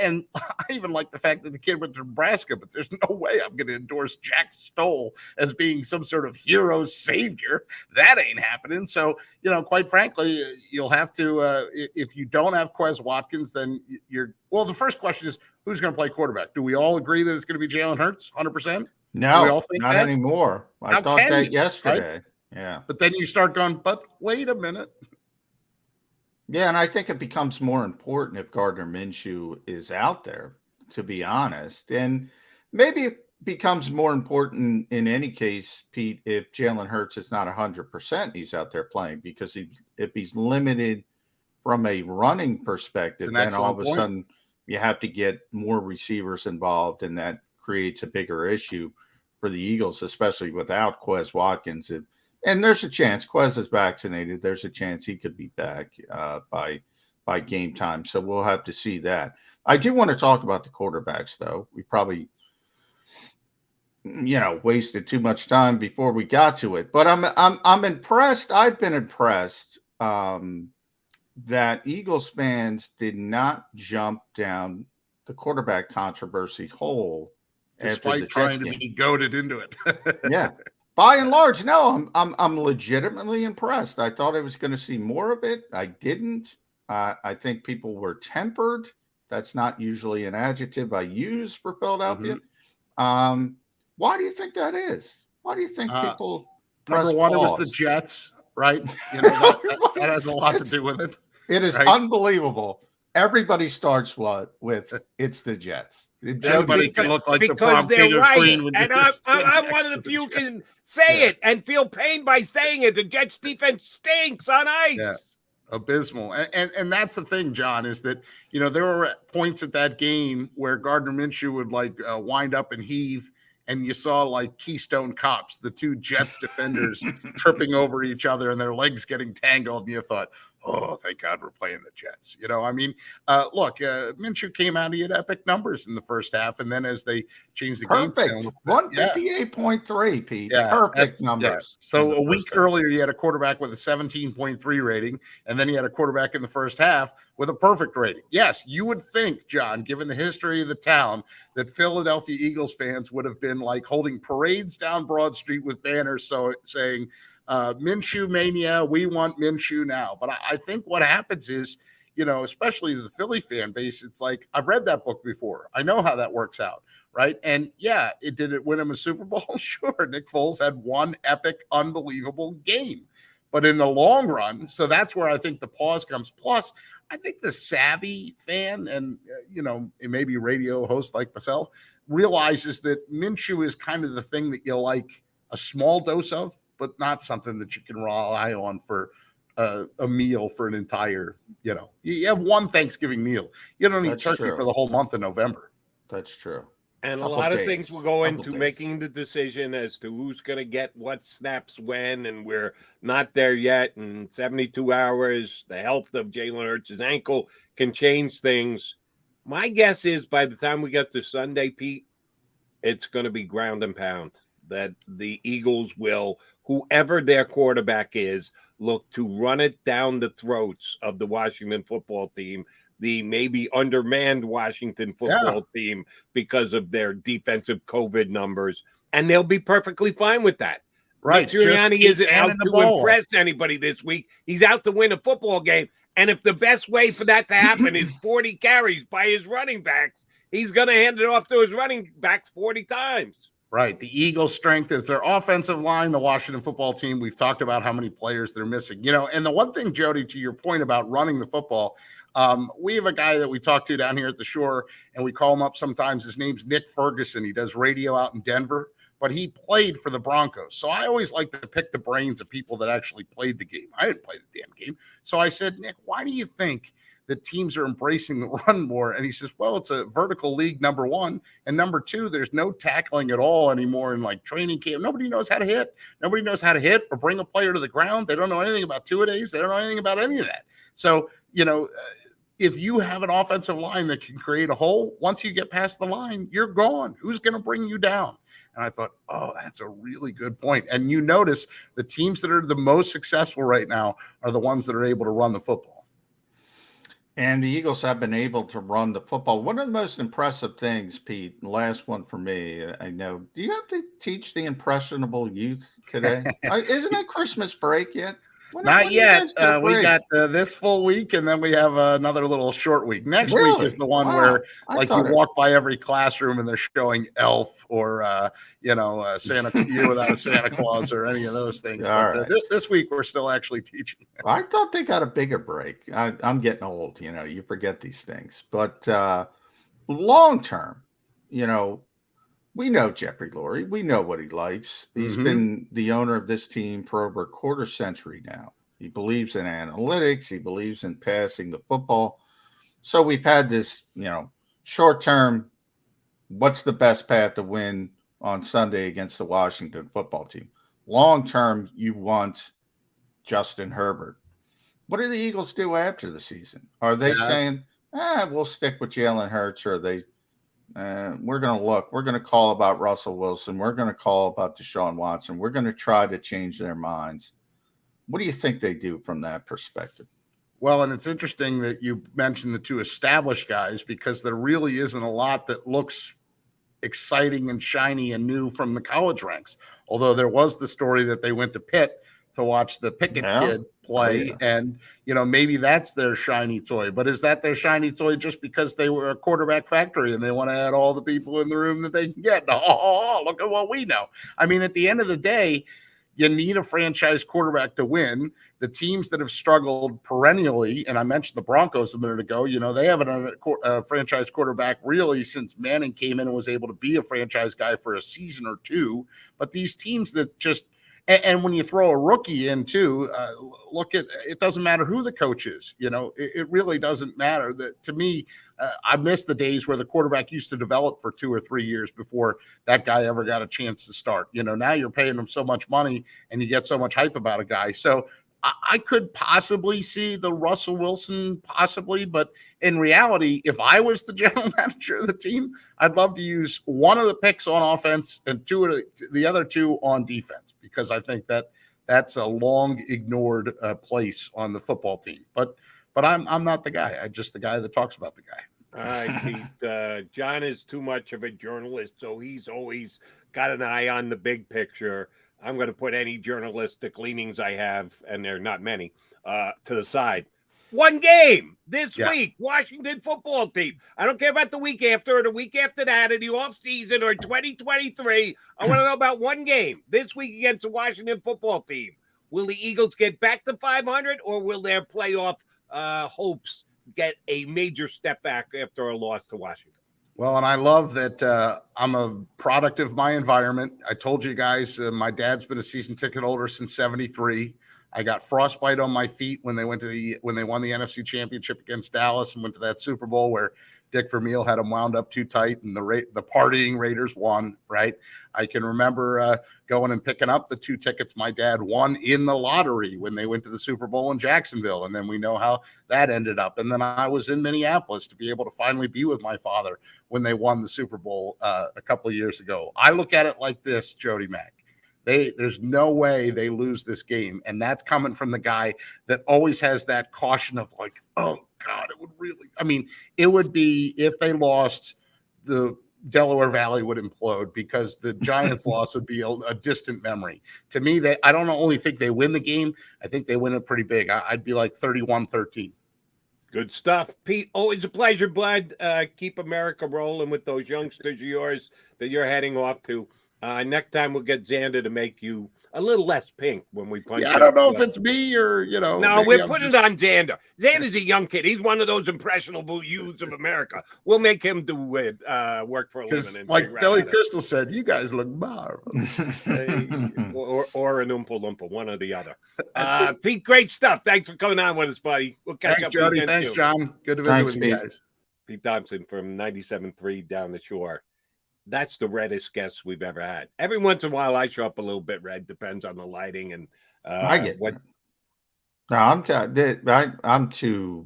and I even like the fact that the kid went to Nebraska, but there's no way I'm going to endorse Jack Stoll as being some sort of hero savior. That ain't happening. So, quite frankly, you'll have to, if you don't have Quez Watkins, then the first question is who's going to play quarterback? Do we all agree that it's going to be Jalen Hurts 100%? No, we all think not that? anymore. I thought that yesterday. Right? Yeah. But then you start going, but wait a minute. Yeah, and I think it becomes more important if Gardner Minshew is out there, to be honest. And maybe it becomes more important in any case, Pete, if Jalen Hurts is not 100%, he's out there playing, because if he's limited from a running perspective, then all of a sudden you have to get more receivers involved, and that creates a bigger issue for the Eagles, especially without Quez Watkins. And there's a chance Quez is vaccinated. There's a chance he could be back by game time. So we'll have to see that. I do want to talk about the quarterbacks, though. We probably, wasted too much time before we got to it. But I'm impressed. I've been impressed that Eagles fans did not jump down the quarterback controversy hole, despite trying to be goaded into it. Yeah. By and large, no, I'm legitimately impressed. I thought I was going to see more of it. I didn't. I think people were tempered. That's not usually an adjective I use for Philadelphia. Mm-hmm. Why do you think that is? Why do you think people number one, pause? It was the Jets, right? That has a lot to do with it. It is unbelievable. Everybody starts with it's the Jets. Everybody can look like because they're right, and I'm one of the few can say it and feel pain by saying it. The Jets defense stinks on ice. Yeah. Abysmal. And that's the thing, John, is that, there were points at that game where Gardner Minshew would wind up and heave, and you saw Keystone Cops, the 2 Jets defenders tripping over each other and their legs getting tangled. And you thought, oh, thank God we're playing the Jets. Look, Minshew came out, he had epic numbers in the first half. And then as they changed the game. Perfect. 158.3, Pete. Yeah, perfect numbers. Yeah. So a week earlier, you had a quarterback with a 17.3 rating. And then he had a quarterback in the first half with a perfect rating. Yes, you would think, John, given the history of the town, that Philadelphia Eagles fans would have been holding parades down Broad Street with banners saying, Minshew mania, we want Minshew now. But I think what happens is, especially the Philly fan base, it's I've read that book before. I know how that works out, right? And yeah, did it win him a Super Bowl? Sure. Nick Foles had one epic, unbelievable game. But in the long run, so that's where I think the pause comes. Plus, I think the savvy fan and, maybe radio host like myself realizes that Minshew is kind of the thing that you like a small dose of, but not something that you can rely on for a meal for an entire, you have one Thanksgiving meal. You don't need turkey for the whole month of November. That's true. And a lot of things will go into making the decision as to who's going to get what snaps when, and we're not there yet. In 72 hours, the health of Jalen Hurts' ankle can change things. My guess is by the time we get to Sunday, Pete, it's going to be ground and pound. That the Eagles will, whoever their quarterback is, look to run it down the throats of the Washington football team, the maybe undermanned Washington football team because of their defensive COVID numbers, and they'll be perfectly fine with that. Right. Sirianni isn't out to impress anybody this week. He's out to win a football game, and if the best way for that to happen is 40 carries by his running backs, he's going to hand it off to his running backs 40 times. Right. The Eagles' strength is their offensive line. The Washington football team, we've talked about how many players they're missing. And the one thing, Jody, to your point about running the football, we have a guy that we talk to down here at the Shore, and we call him up sometimes. His name's Nick Ferguson. He does radio out in Denver, but he played for the Broncos. So I always like to pick the brains of people that actually played the game. I didn't play the damn game. So I said, Nick, why do you think that teams are embracing the run more? And he says, well, it's a vertical league, number one. And number two, there's no tackling at all anymore in like training camp. Nobody knows how to hit. Nobody knows how to hit or bring a player to the ground. They don't know anything about two-a-days. They don't know anything about any of that. So, if you have an offensive line that can create a hole, once you get past the line, you're gone. Who's going to bring you down? And I thought, oh, that's a really good point. And you notice the teams that are the most successful right now are the ones that are able to run the football. And the Eagles have been able to run the football. One of the most impressive things, Pete, last one for me, I know, do you have to teach the impressionable youth today? Isn't it Christmas break yet? Not yet. We got this full week, and then we have another little short week. Next week is the one where, like, you walk by every classroom and they're showing Elf or, Santa Year Without a Santa Claus or any of those things. But this week we're still actually teaching. I thought they got a bigger break. I'm getting old. You forget these things. But long term, we know Jeffrey Lurie. We know what he likes. He's been the owner of this team for over a quarter century now. He believes in analytics. He believes in passing the football. So we've had this, short term, what's the best path to win on Sunday against the Washington football team? Long term, you want Justin Herbert. What do the Eagles do after the season? Are they saying, we'll stick with Jalen Hurts, or are they we're going to call about Russell Wilson. We're going to call about Deshaun Watson. We're going to try to change their minds. What do you think they do from that perspective? Well, and it's interesting that you mentioned the two established guys, because there really isn't a lot that looks exciting and shiny and new from the college ranks. Although there was the story that they went to Pitt to watch the Pickett kid play, and maybe that's their shiny toy. But is that their shiny toy just because they were a quarterback factory and they want to add all the people in the room that they can get? Oh, look at what we know. I mean, at the end of the day, you need a franchise quarterback to win. The teams that have struggled perennially, and I mentioned the Broncos a minute ago, they haven't had a franchise quarterback really since Manning came in and was able to be a franchise guy for a season or two. But these teams that just – and when you throw a rookie in too, look at it. Doesn't matter who the coach is. It really doesn't matter. That to me, I miss the days where the quarterback used to develop for 2 or 3 years before that guy ever got a chance to start. Now you're paying him so much money and you get so much hype about a guy. So I could possibly see the Russell Wilson possibly, but in reality, if I was the general manager of the team, I'd love to use one of the picks on offense and the other two on defense, because I think that's a long ignored place on the football team. But I'm not the guy. I'm just the guy that talks about the guy. All right, Pete. John is too much of a journalist, so he's always got an eye on the big picture. I'm going to put any journalistic leanings I have, and there are not many, to the side. One game this week, Washington football team. I don't care about the week after or the week after that or the offseason or 2023. I want to know about one game this week against the Washington football team. Will the Eagles get back to 500, or will their playoff hopes get a major step back after a loss to Washington? Well, and I love that I'm a product of my environment. I told you guys, my dad's been a season ticket holder since '73. I got frostbite on my feet when they won the NFC Championship against Dallas and went to that Super Bowl where Dick Vermeil had them wound up too tight and the partying Raiders won, right? I can remember going and picking up the 2 tickets my dad won in the lottery when they went to the Super Bowl in Jacksonville, and then we know how that ended up. And then I was in Minneapolis to be able to finally be with my father when they won the Super Bowl a couple of years ago. I look at it like this, Jody Mack. There's no way they lose this game. And that's coming from the guy that always has that caution of like, oh, God, it would be if they lost, the Delaware Valley would implode because the Giants' loss would be a distant memory. To me, I don't only think they win the game, I think they win it pretty big. I'd be like 31-13. Good stuff, Pete. Always a pleasure, bud. Keep America rolling with those youngsters of yours that you're heading off to. Next time we'll get Xander to make you a little less pink when we punch. Yeah, I don't know if it's me or, No, maybe we're I'm putting just- it on Xander. Xander's a young kid. He's one of those impressionable youths of America. We'll make him do work for a living. And like figure out Billy how to- Crystal said, you guys look marvelous. or an Oompa Loompa, one or the other. Pete, great stuff. Thanks for coming on with us, buddy. We'll catch Thanks, up Jody. again Thanks, soon. John. Good to visit Thanks, with you Pete. guys. Pete Thompson from 97.3 down the shore. That's the reddest guest we've ever had. Every once in a while, I show up a little bit red. Depends on the lighting and I get what. No, I'm too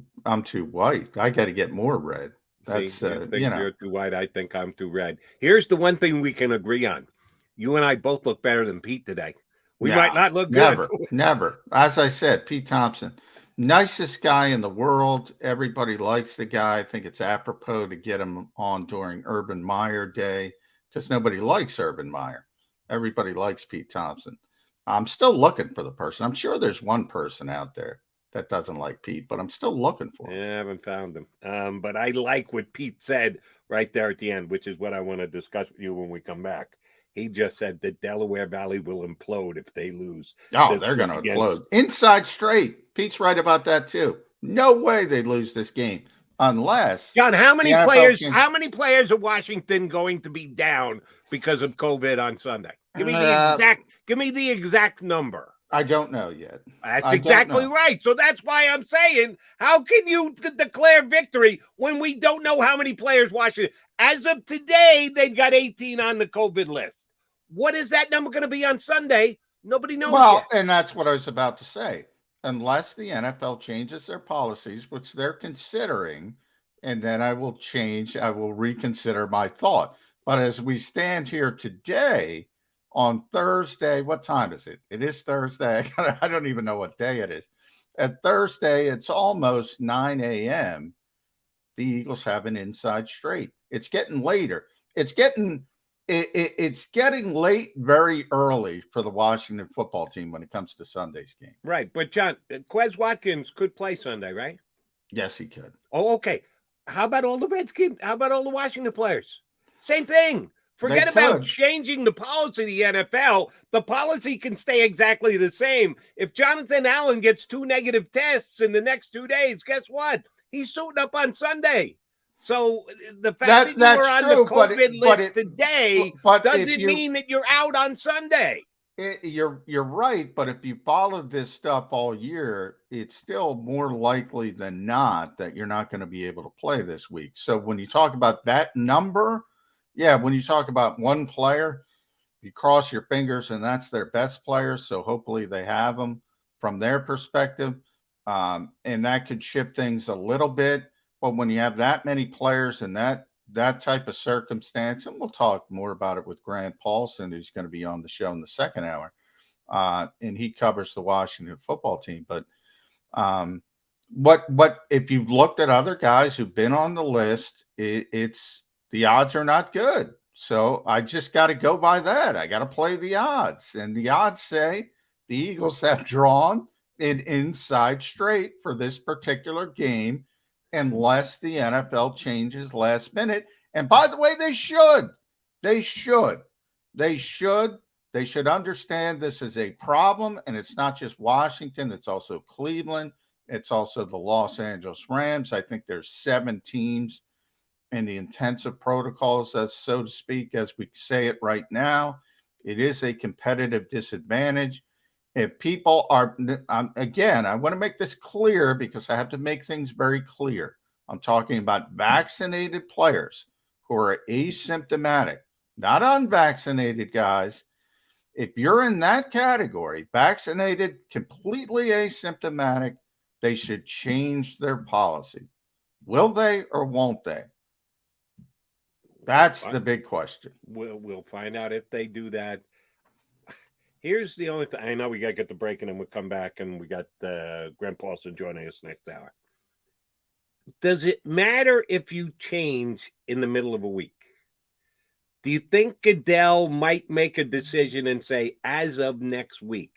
white. I got to get more red. That's See, you think you know. you're too white. I think I'm too red. Here's the one thing we can agree on: you and I both look better than Pete today. We No, might not look never, good. never. As I said, Pete Thompson, nicest guy in the world. Everybody likes the guy. I think it's apropos to get him on during Urban Meyer Day because nobody likes Urban Meyer. Everybody likes Pete Thompson. I'm still looking for the person. I'm sure there's one person out there that doesn't like Pete, but I'm still looking for him. Yeah, I haven't found him. But I like what Pete said right there at the end, which is what I want to discuss with you when we come back. He just said that Delaware Valley will implode if they lose. Oh, they're going to implode. Inside straight. Pete's right about that too. No way they lose this game unless John, how many the NFL players? can- How many players are Washington going to be down because of COVID on Sunday? Give me the exact number. I don't know yet. That's I don't exactly know. right. So that's why I'm saying, how can you declare victory when we don't know how many players Washington? As of today, they've got 18 on the COVID list. What is that number going to be on Sunday? Nobody knows Well, yet. and that's what I was about to say. Unless the NFL changes their policies, which they're considering, and then I will reconsider my thought. But as we stand here today on Thursday, what time is it? It is Thursday. I don't even know what day it is. At Thursday, it's almost 9 a.m. The Eagles have an inside straight. It's getting later. It's getting late very early for the Washington football team when it comes to Sunday's game. Right. But, John, Quez Watkins could play Sunday, right? Yes, he could. Oh, okay. How about all the Redskins? How about all the Washington players? Same thing. Forget about changing the policy of the NFL. The policy can stay exactly the same. If Jonathan Allen gets 2 negative tests in the next 2 days, guess what? He's suiting up on Sunday. So the fact that you were on the COVID list today doesn't mean that you're out on Sunday. You're right, but if you followed this stuff all year, it's still more likely than not that you're not going to be able to play this week. So when you talk about that number, yeah, when you talk about one player, you cross your fingers and that's their best player. So hopefully they have them from their perspective. And that could shift things a little bit. But when you have that many players and that type of circumstance, and we'll talk more about it with Grant Paulson, who's going to be on the show in the second hour, and he covers the Washington football team. But what if you've looked at other guys who've been on the list, it's the odds are not good. So I just got to go by that. I got to play the odds, and the odds say the Eagles have drawn an inside straight for this particular game, unless the NFL changes last minute. And by the way, they should understand this is a problem. And it's not just Washington. It's also Cleveland. It's also the Los Angeles Rams. I think there's 7 teams in the intensive protocols, as so to speak, as we say it right now. It is a competitive disadvantage. If people are, again, I want to make this clear because I have to make things very clear. I'm talking about vaccinated players who are asymptomatic, not unvaccinated guys. If you're in that category, vaccinated, completely asymptomatic, they should change their policy. Will they or won't they? That's the big question. We'll find out if they do that. Here's the only thing. I know we got to get the break and then we'll come back and we got Grant Paulson joining us next hour. Does it matter if you change in the middle of a week? Do you think Goodell might make a decision and say, as of next week,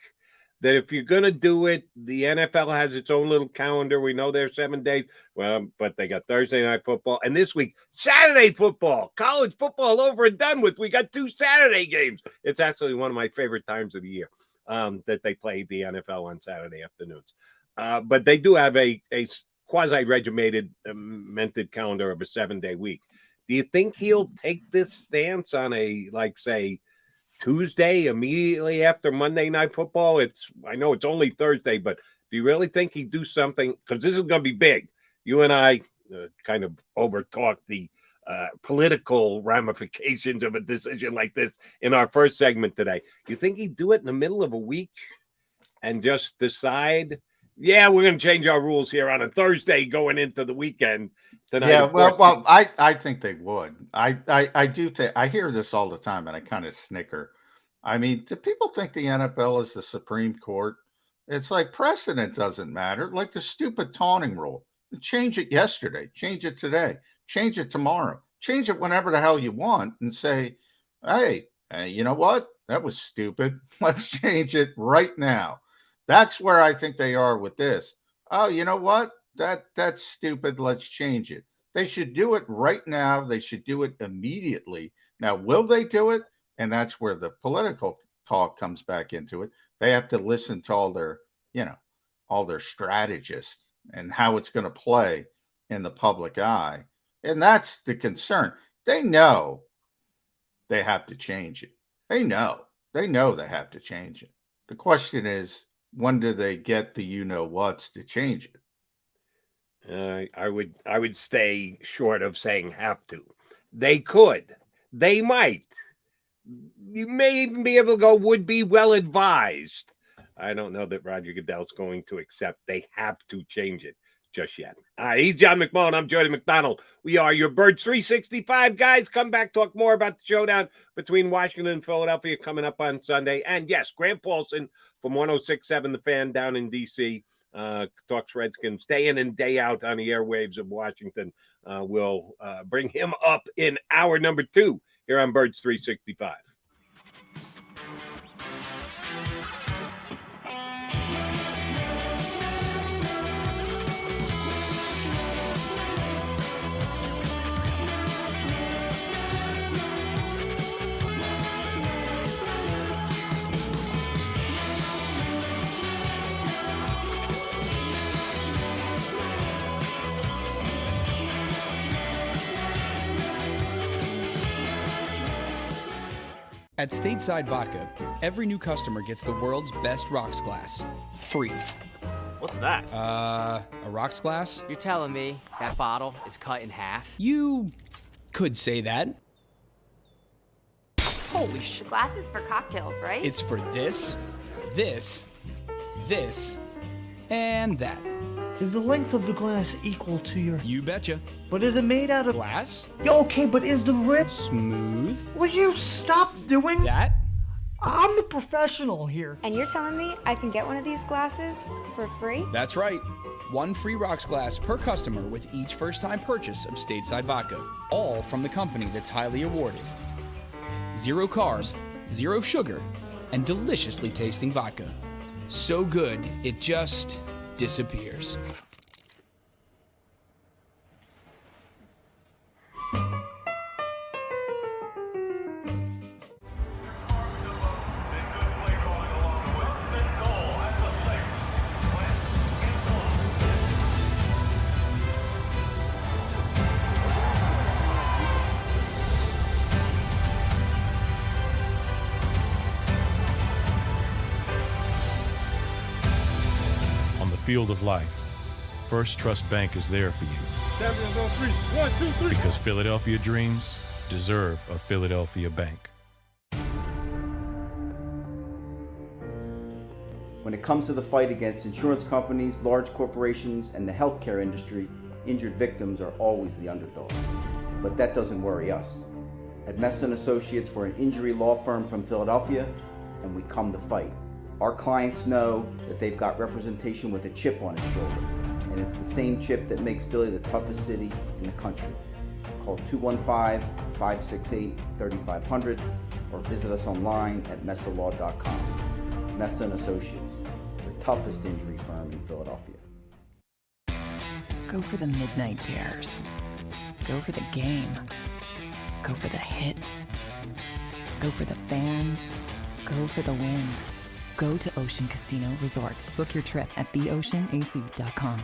that if you're going to do it, the NFL has its own little calendar. We know they're 7 days, well, but they got Thursday night football. And this week, Saturday football, college football over and done with. We got 2 Saturday games. It's actually one of my favorite times of the year that they play the NFL on Saturday afternoons. But they do have a quasi-regimented mented calendar of a 7-day week. Do you think he'll take this stance on a, like, say, Tuesday immediately after Monday Night Football? I know it's only Thursday, but do you really think he'd do something? Because this is going to be big. You and I kind of over-talked the political ramifications of a decision like this in our first segment today. You think he'd do it in the middle of a week and just decide, yeah, we're going to change our rules here on a Thursday going into the weekend tonight? Yeah, well, I think they would. I do think, I hear this all the time, and I kind of snicker. I mean, do people think the NFL is the Supreme Court? It's like precedent doesn't matter. Like the stupid taunting rule. Change it yesterday. Change it today. Change it tomorrow. Change it whenever the hell you want and say, hey, you know what? That was stupid. Let's change it right now. That's where I think they are with this. Oh, you know what? That's stupid. Let's change it. They should do it right now. They should do it immediately. Now, will they do it? And that's where the political talk comes back into it. They have to listen to all their strategists and how it's going to play in the public eye. And that's the concern. They know they have to change it. They know they have to change it. The question is, when do they get the you-know-whats to change it? I would stay short of saying have to. They could. They might. You may even be able to go, would be well advised. I don't know that Roger Goodell's going to accept they have to change it just yet. All right, he's John McMullen. I'm Jody McDonald. We are your Birds 365 guys. Come back, talk more about the showdown between Washington and Philadelphia coming up on Sunday. And yes, Grant Paulson from 106.7 The Fan down in D.C. Talks Redskins day in and day out on the airwaves of Washington. We'll bring him up in hour number 2 here on Birds 365. At Stateside Vodka, every new customer gets the world's best rocks glass, free. What's that? A rocks glass? You're telling me that bottle is cut in half? You could say that. Holy shit. Glass is for cocktails, right? It's for this, and that. Is the length of the glass equal to your... You betcha. But is it made out of... Glass? Yeah, okay, but is the rib... Smooth? Will you stop doing... That? I'm the professional here. And you're telling me I can get one of these glasses for free? That's right. 1 free rocks glass per customer with each first-time purchase of Stateside Vodka. All from the company that's highly awarded. 0 carbs, 0 sugar, and deliciously tasting vodka. So good, it just... disappears. Field of life, First Trust Bank is there for you. Champions on 3. 1, 2, 3. Because Philadelphia dreams deserve a Philadelphia bank. When it comes to the fight against insurance companies, large corporations, and the healthcare industry, injured victims are always the underdog. But that doesn't worry us. At Messon Associates, we're an injury law firm from Philadelphia, and we come to fight. Our clients know that they've got representation with a chip on its shoulder, and it's the same chip that makes Philly the toughest city in the country. Call 215-568-3500 or visit us online at messalaw.com. Messa and Associates, the toughest injury firm in Philadelphia. Go for the midnight dares. Go for the game. Go for the hits. Go for the fans. Go for the win. Go to Ocean Casino Resort. Book your trip at theoceanac.com.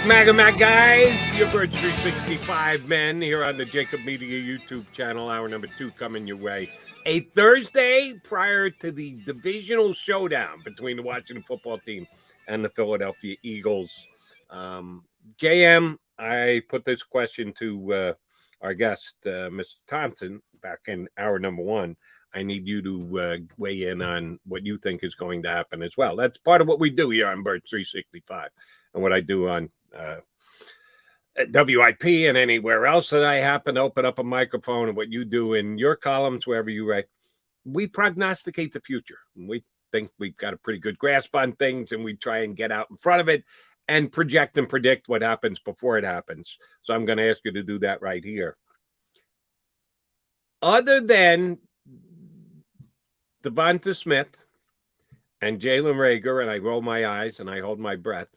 Mag guys, your Birds 365 men here on the JAKIB Media YouTube channel. Hour number 2 coming your way. A Thursday prior to the divisional showdown between the Washington football team and the Philadelphia Eagles. JM, I put this question to our guest, Mr. Thompson, back in hour number 1. I need you to weigh in on what you think is going to happen as well. That's part of what we do here on Birds 365 and what I do on at WIP and anywhere else that I happen to open up a microphone, and what you do in your columns, wherever you write. We prognosticate the future. We think we've got a pretty good grasp on things, and we try and get out in front of it and project and predict what happens before it happens. So I'm going to ask you to do that right here. Other than Devonta Smith and Jalen Reagor, and I roll my eyes and I hold my breath,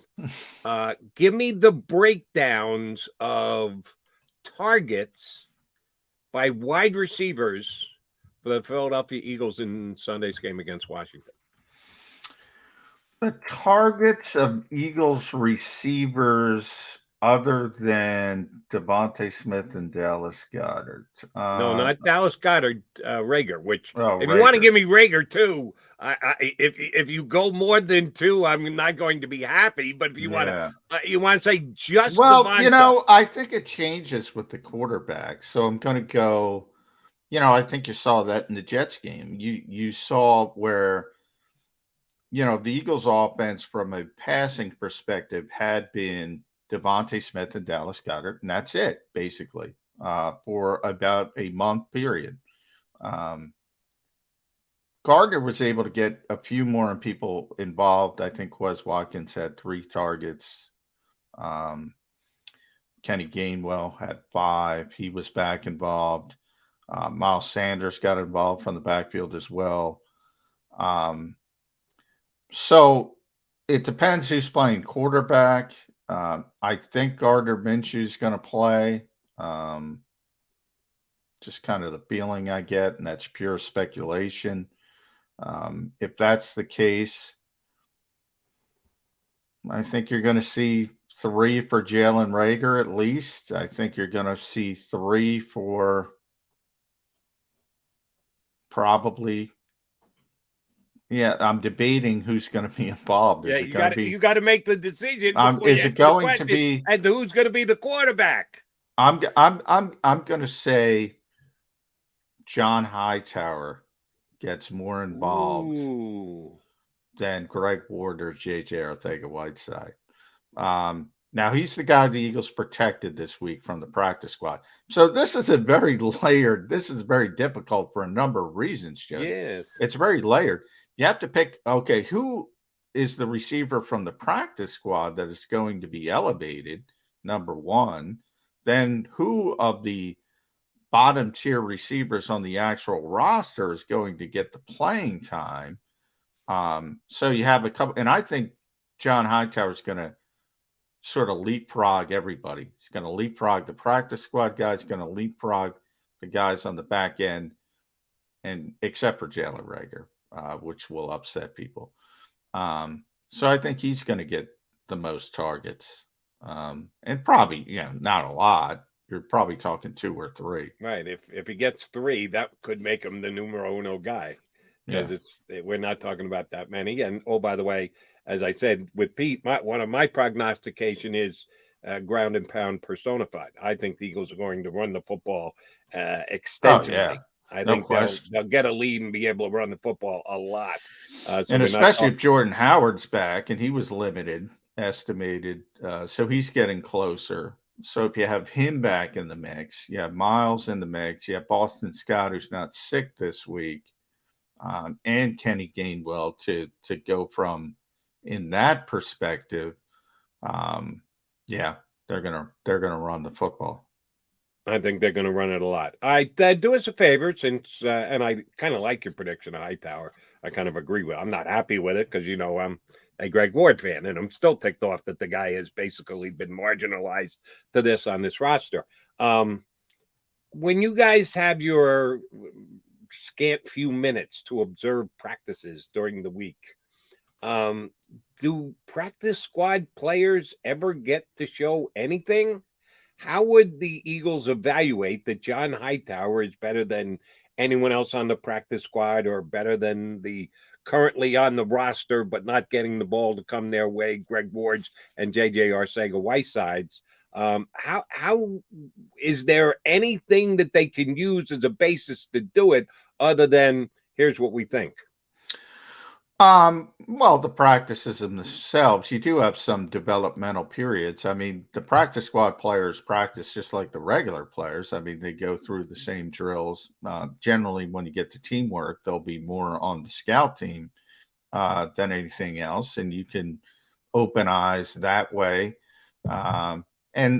give me the breakdowns of targets by wide receivers for the Philadelphia Eagles in Sunday's game against Washington. The targets of Eagles receivers other than Devonta Smith and Dallas Goedert. No, not Dallas Goedert, Reagor, which if Reagor. You want to give me Reagor too, if you go more than 2, I'm not going to be happy. But if you want to say just Devonta. I think it changes with the quarterback. So I'm going to go. I think you saw that in the Jets game. You saw where the Eagles' offense from a passing perspective had been Devonta Smith and Dallas Goedert, and that's it basically for about a month period. Gardner was able to get a few more people involved. I think Wes Watkins had 3 targets. Kenny Gainwell had 5. He was back involved. Miles Sanders got involved from the backfield as well. So it depends who's playing quarterback. I think Gardner Minshew is going to play. Just kind of the feeling I get, and that's pure speculation. If that's the case, I think you're going to see 3 for Jalen Reagor at least. I think you're going to see 3 for probably. Yeah, I'm debating who's going to be involved. You got to make the decision. Is it going to be, and who's going to be the quarterback? I'm going to say John Hightower gets more involved than Greg Ward or JJ Arcega-Whiteside. Now he's the guy the Eagles protected this week from the practice squad. So this is very layered. This is very difficult for a number of reasons, Joe. Yes, it's very layered. You have to pick, okay, who is the receiver from the practice squad that is going to be elevated, number one. Then who of the bottom tier receivers on the actual roster is going to get the playing time? So you have a couple, and I think John Hightower is going to sort of leapfrog everybody. He's going to leapfrog the practice squad guys, going to leapfrog the guys on the back end, and except for Jalen Reagor. Which will upset people. So I think he's going to get the most targets. And probably, not a lot. You're probably talking 2 or 3. Right. If he gets 3, that could make him the numero uno guy. Because we're not talking about that many. And, oh, by the way, as I said with Pete, one of my prognostication is ground and pound personified. I think the Eagles are going to run the football extensively. Oh, yeah. I think they'll get a lead and be able to run the football a lot. And especially if Jordan Howard's back, and he was limited, estimated. So he's getting closer. So if you have him back in the mix, you have Miles in the mix, you have Boston Scott, who's not sick this week, and Kenny Gainwell to go from in that perspective, yeah, they're gonna run the football. I think they're going to run it a lot. I do us a favor, since, and I kind of like your prediction of Hightower. I kind of agree with it. I'm not happy with it because, I'm a Greg Ward fan, and I'm still ticked off that the guy has basically been marginalized to this on this roster. When you guys have your scant few minutes to observe practices during the week, do practice squad players ever get to show anything? How would the Eagles evaluate that John Hightower is better than anyone else on the practice squad, or better than the currently on the roster but not getting the ball to come their way, Greg Ward's and JJ Arcega-Whiteside's? How is there anything that they can use as a basis to do it other than here's what we think? Well, the practices themselves, you do have some developmental periods. I mean, the practice squad players practice just like the regular players. I mean, they go through the same drills. Generally, when you get to teamwork, they'll be more on the scout team than anything else, and you can open eyes that way. And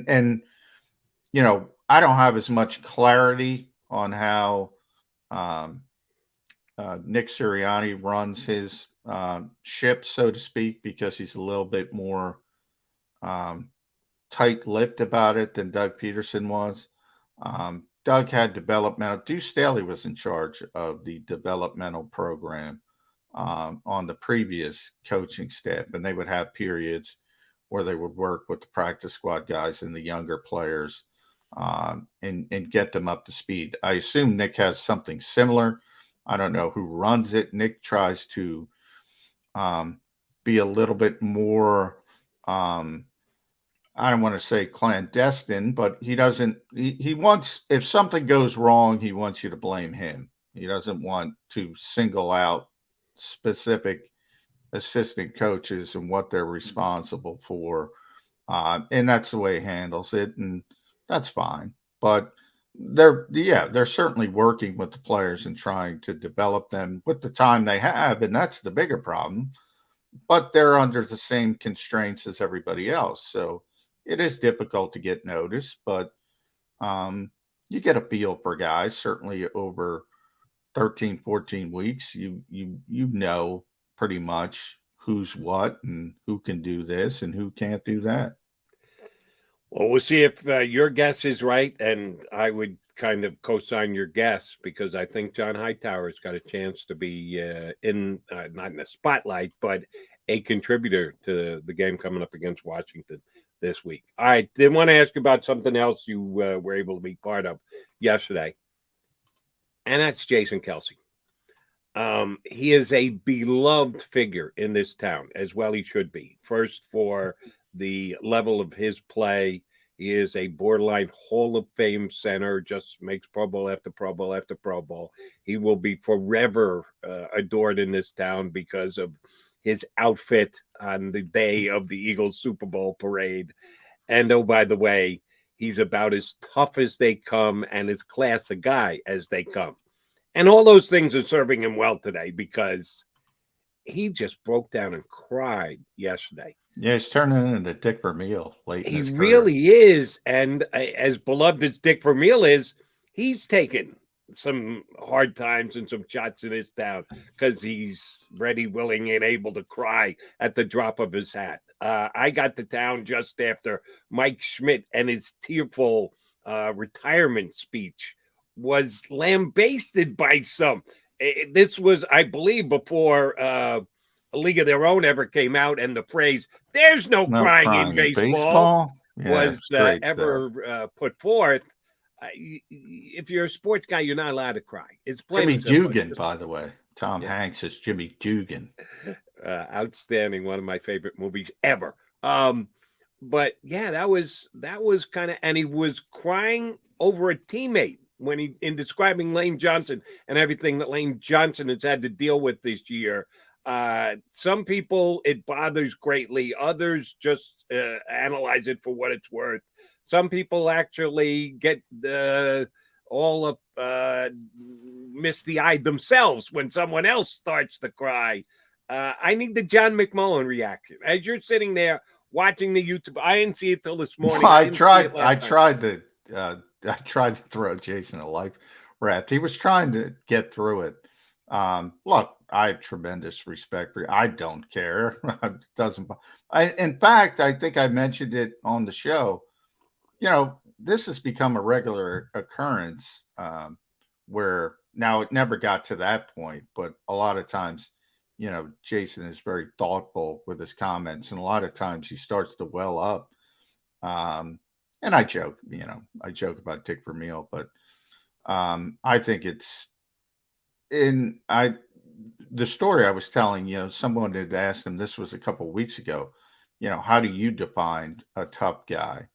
I don't have as much clarity on how Nick Sirianni runs his ship, so to speak, because he's a little bit more tight-lipped about it than Doug Peterson was. Doug had developmental. Deuce Staley was in charge of the developmental program on the previous coaching staff, and they would have periods where they would work with the practice squad guys and the younger players and get them up to speed. I assume Nick has something similar. I don't know who runs it. Nick tries to be a little bit more, I don't want to say clandestine, but he doesn't, he wants, if something goes wrong, he wants you to blame him. He doesn't want to single out specific assistant coaches and what they're responsible for. And that's the way he handles it. And that's fine. But they're certainly working with the players and trying to develop them with the time they have. And that's the bigger problem. But they're under the same constraints as everybody else. So it is difficult to get noticed, but you get a feel for guys, certainly over 13, 14 weeks. You know pretty much who's what and who can do this and who can't do that. Well, we'll see if your guess is right, and I would kind of co-sign your guess because I think John Hightower's got a chance to be in not in the spotlight, but a contributor to the game coming up against Washington this week. I did want to ask you about something else you were able to be part of yesterday, and that's Jason Kelce. He is a beloved figure in this town, as well he should be. First, for the level of his play. He is a borderline Hall of Fame center, just makes Pro Bowl after Pro Bowl after Pro Bowl. He will be forever adored in this town because of his outfit on the day of the Eagles Super Bowl parade. And oh, by the way, he's about as tough as they come and as class a guy as they come. And all those things are serving him well today because he just broke down and cried yesterday. Yeah, he's turning into Dick Vermeil late. He really is. And as beloved as Dick Vermeil is, he's taken some hard times and some shots in his town because he's ready, willing, and able to cry at the drop of his hat. I got to town just after Mike Schmidt and his tearful retirement speech was lambasted by some. This was, I believe, before A League of Their Own ever came out, and the phrase "there's no crying in baseball" was ever put forth. If you're a sports guy, you're not allowed to cry. It's Jimmy Dugan, by the way. Tom Hanks is Jimmy Dugan. Outstanding, one of my favorite movies ever. But yeah, that was kind of, and he was crying over a teammate when he, in describing Lane Johnson and everything that Lane Johnson has had to deal with this year. Some people it bothers greatly, others just analyze it for what it's worth. Some people actually get misty-eyed themselves when someone else starts to cry. I need the John McMullen reaction. As you're sitting there watching the YouTube, I didn't see it till this morning. Well, I tried I tried to throw Jason a life raft. He was trying to get through it. Look, I have tremendous respect for you. I don't care. It doesn't. In fact, I think I mentioned it on the show. You know, this has become a regular occurrence where now it never got to that point, but a lot of times, you know, Jason is very thoughtful with his comments, and a lot of times he starts to well up. And I joke, you know, about Dick Vermeil, but I think it's the story I was telling, you know, someone had asked him, this was a couple of weeks ago, you know, how do you define a tough guy?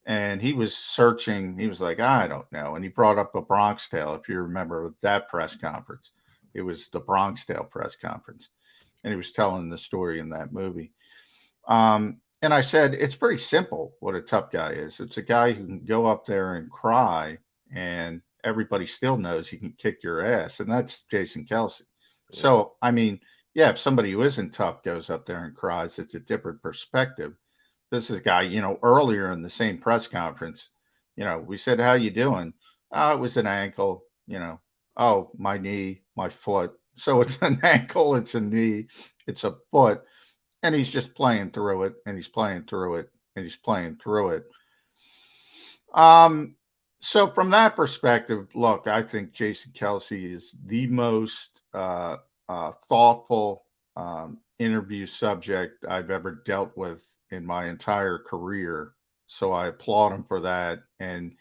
And he was searching. He was like, I don't know. And he brought up a Bronx Tale. If you remember that press conference, it was the Bronx Tale press conference. And he was telling the story in that movie. And I said, it's pretty simple what a tough guy is. It's a guy who can go up there and cry, and everybody still knows he can kick your ass. And that's Jason Kelce. Yeah. So, I mean, yeah, if somebody who isn't tough goes up there and cries, it's a different perspective. This is a guy, you know, earlier in the same press conference, you know, we said, how you doing? Oh, it was an ankle, you know. Oh, my knee, my foot. So it's an ankle, it's a knee, it's a foot. And he's just playing through it, and he's playing through it, and he's playing through it. So from that perspective, look, I think Jason Kelce is the most thoughtful interview subject I've ever dealt with in my entire career. So I applaud him for that. And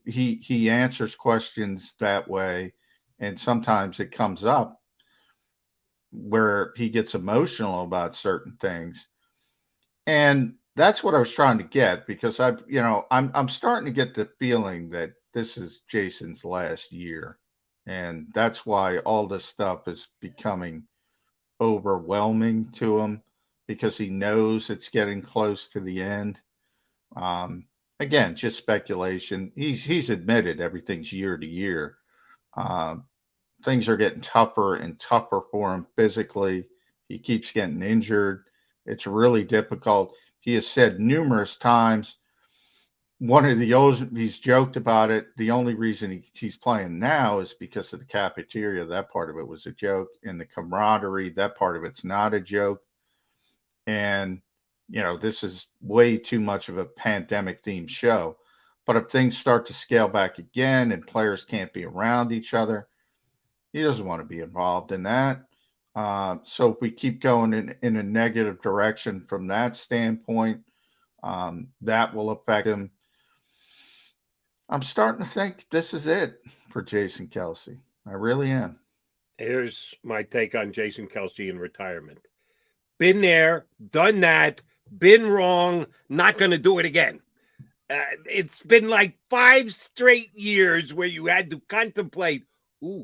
he answers questions that way. And sometimes it comes up where he gets emotional about certain things. And that's what I was trying to get, because I'm starting to get the feeling that this is Jason's last year. And that's why all this stuff is becoming overwhelming to him, because he knows it's getting close to the end. Again, just speculation. He's admitted everything's year to year. Things are getting tougher and tougher for him physically. He keeps getting injured. It's really difficult. He has said numerous times, he's joked about it. The only reason he's playing now is because of the cafeteria. That part of it was a joke. And the camaraderie, that part of it's not a joke. And, you know, this is way too much of a pandemic themed show. But if things start to scale back again and players can't be around each other, he doesn't want to be involved in that. So if we keep going in a negative direction from that standpoint, that will affect him. I'm starting to think this is it for Jason Kelce. I really am. Here's my take on Jason Kelce in retirement. Been there, done that, been wrong, not going to do it again. It's been like 5 straight years where you had to contemplate,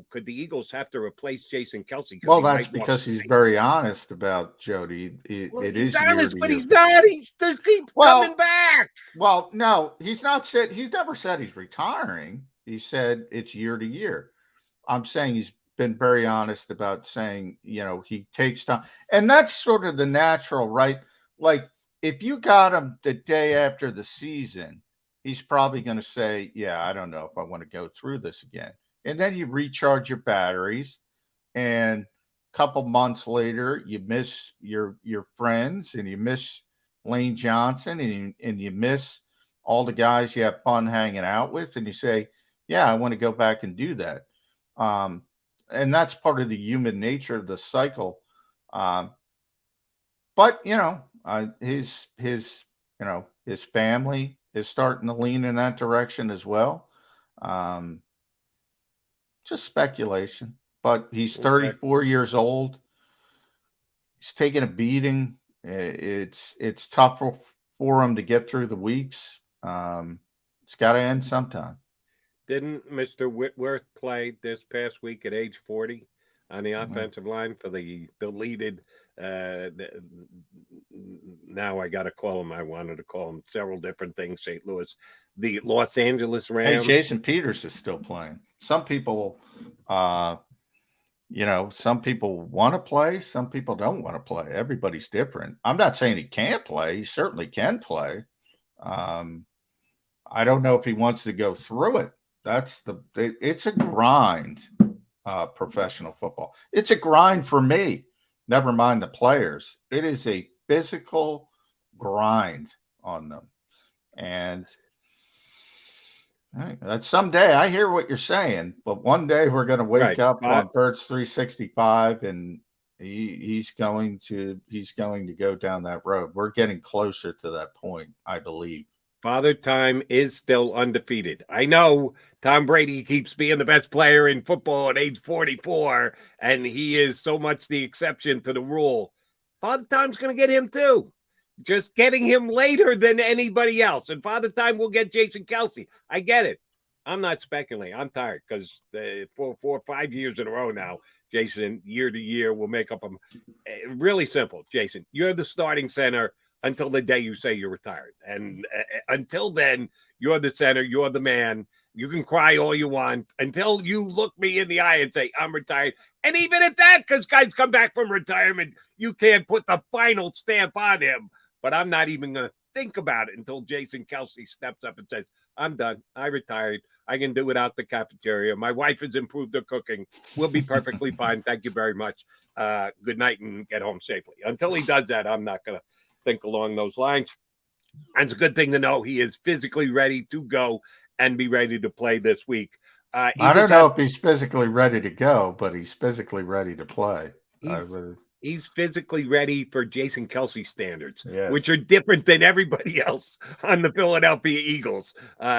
could the Eagles have to replace Jason Kelce? Well, that's because he's very honest about Jody. He's honest, but he's not. He still keeps coming back. Well, no, he's not said. He's never said he's retiring. He said it's year to year. I'm saying he's been very honest about saying, you know, he takes time. And that's sort of the natural, right? Like, if you got him the day after the season, he's probably going to say, yeah, I don't know if I want to go through this again. And then you recharge your batteries, and a couple months later, you miss your friends, and you miss Lane Johnson, and you miss all the guys you have fun hanging out with, and you say, yeah, I want to go back and do that. And that's part of the human nature of the cycle. But, you know, his family is starting to lean in that direction as well. Just speculation, but he's 34 years old. He's taking a beating. It's tough for him to get through the weeks. It's got to end sometime. Didn't Mr. Whitworth play this past week at age 40 on the offensive line for the deleted? Now I got to call him. I wanted to call him several different things. St. Louis, the Los Angeles Rams. Hey, Jason Peters is still playing. Some people some people want to play, some people don't want to play. Everybody's different. I'm not saying he can't play. He certainly can play. I don't know if he wants to go through it. It's a grind, professional football. It's a grind for me. Never mind the players. It is a physical grind on them. And that's someday. I hear what you're saying, but one day we're going to wake up on Birds 365, and he's going to go down that road. We're getting closer to that point, I believe. Father Time is still undefeated. I know Tom Brady keeps being the best player in football at age 44, and he is so much the exception to the rule. Father Time's going to get him too. Just getting him later than anybody else. And Father Time will get Jason Kelce. I get it. I'm not speculating. I'm tired because for 4 or 5 years in a row now, Jason, year to year, will make up them. Really simple, Jason. You're the starting center until the day you say you're retired. And until then, you're the center. You're the man. You can cry all you want until you look me in the eye and say, I'm retired. And even at that, because guys come back from retirement, you can't put the final stamp on him. But I'm not even going to think about it until Jason Kelce steps up and says, I'm done. I retired. I can do without the cafeteria. My wife has improved her cooking. We'll be perfectly fine. Thank you very much. Good night and get home safely. Until he does that, I'm not going to think along those lines. And it's a good thing to know he is physically ready to go and be ready to play this week. I don't know if he's physically ready to go, but he's physically ready to play. He's physically ready for Jason Kelce standards, yes, which are different than everybody else on the Philadelphia Eagles.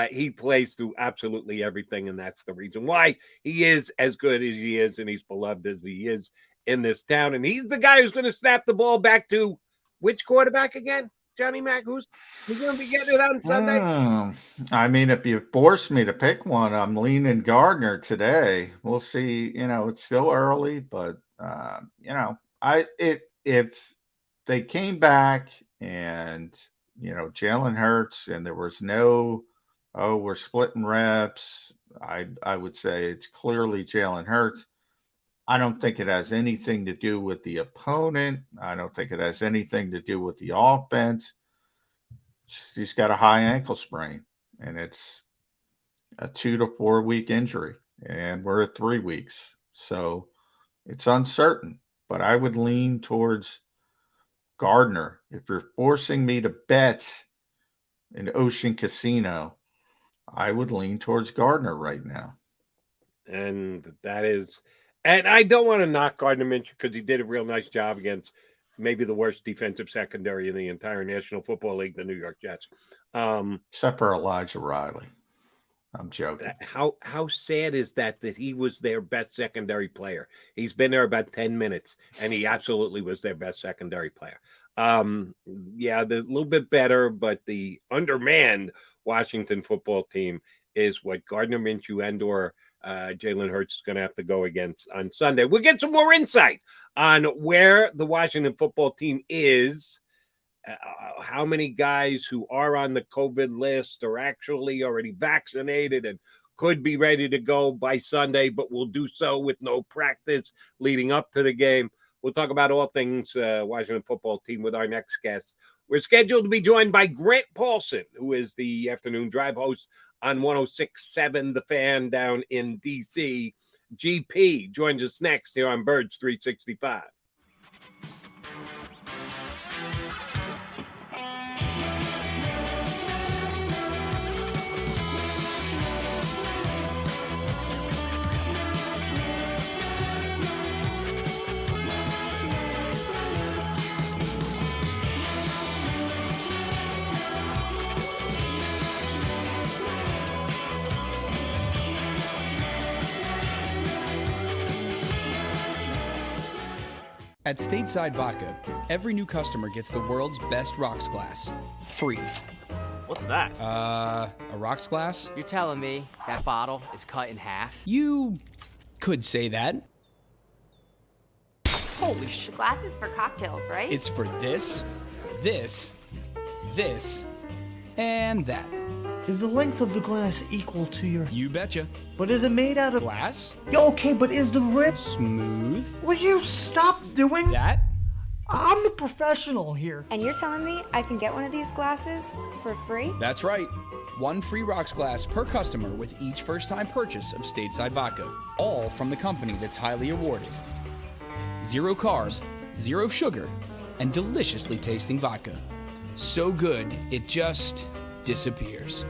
He plays through absolutely everything, and that's the reason why he is as good as he is, and he's beloved as he is in this town. And he's the guy who's going to snap the ball back to which quarterback again? Johnny Mac, who's going to be getting it on Sunday? I mean, if you force me to pick one, I'm leaning Gardner today. We'll see. It's still early, but if they came back and Jalen Hurts and there was no, we're splitting reps, I would say it's clearly Jalen Hurts. I don't think it has anything to do with the opponent. I don't think it has anything to do with the offense. He's got a high ankle sprain, and it's a 2 to 4 week injury, and we're at 3 weeks. So it's uncertain, but I would lean towards Gardner. If you're forcing me to bet an Ocean Casino, I would lean towards Gardner right now. And that is... And I don't want to knock Gardner Minshew because he did a real nice job against maybe the worst defensive secondary in the entire National Football League, the New York Jets. Except for Elijah Riley. I'm joking. How sad is that he was their best secondary player? He's been there about 10 minutes, and he absolutely was their best secondary player. Yeah, they're a little bit better, but the undermanned Washington football team is what Gardner Minshew and or Jalen Hurts is going to have to go against on Sunday. We'll get some more insight on where the Washington football team is, how many guys who are on the COVID list are actually already vaccinated and could be ready to go by Sunday, but will do so with no practice leading up to the game. We'll talk about all things Washington football team with our next guest. We're scheduled to be joined by Grant Paulson, who is the afternoon drive host on 106.7 The Fan down in D.C. GP joins us next here on Birds 365. At Stateside Vodka, every new customer gets the world's best rocks glass, free. What's that? A rocks glass? You're telling me that bottle is cut in half? You could say that. Holy shit. Glasses for cocktails, right? It's for this, and that. Is the length of the glass equal to your... You betcha. But is it made out of... Glass? Yeah, okay, but is the rib... Smooth? Will you stop doing... That? I'm the professional here. And you're telling me I can get one of these glasses for free? That's right. One free rocks glass per customer with each first-time purchase of stateside vodka. All from the company that's highly awarded. 0 carbs, 0 sugar, and deliciously tasting vodka. So good, it just disappears.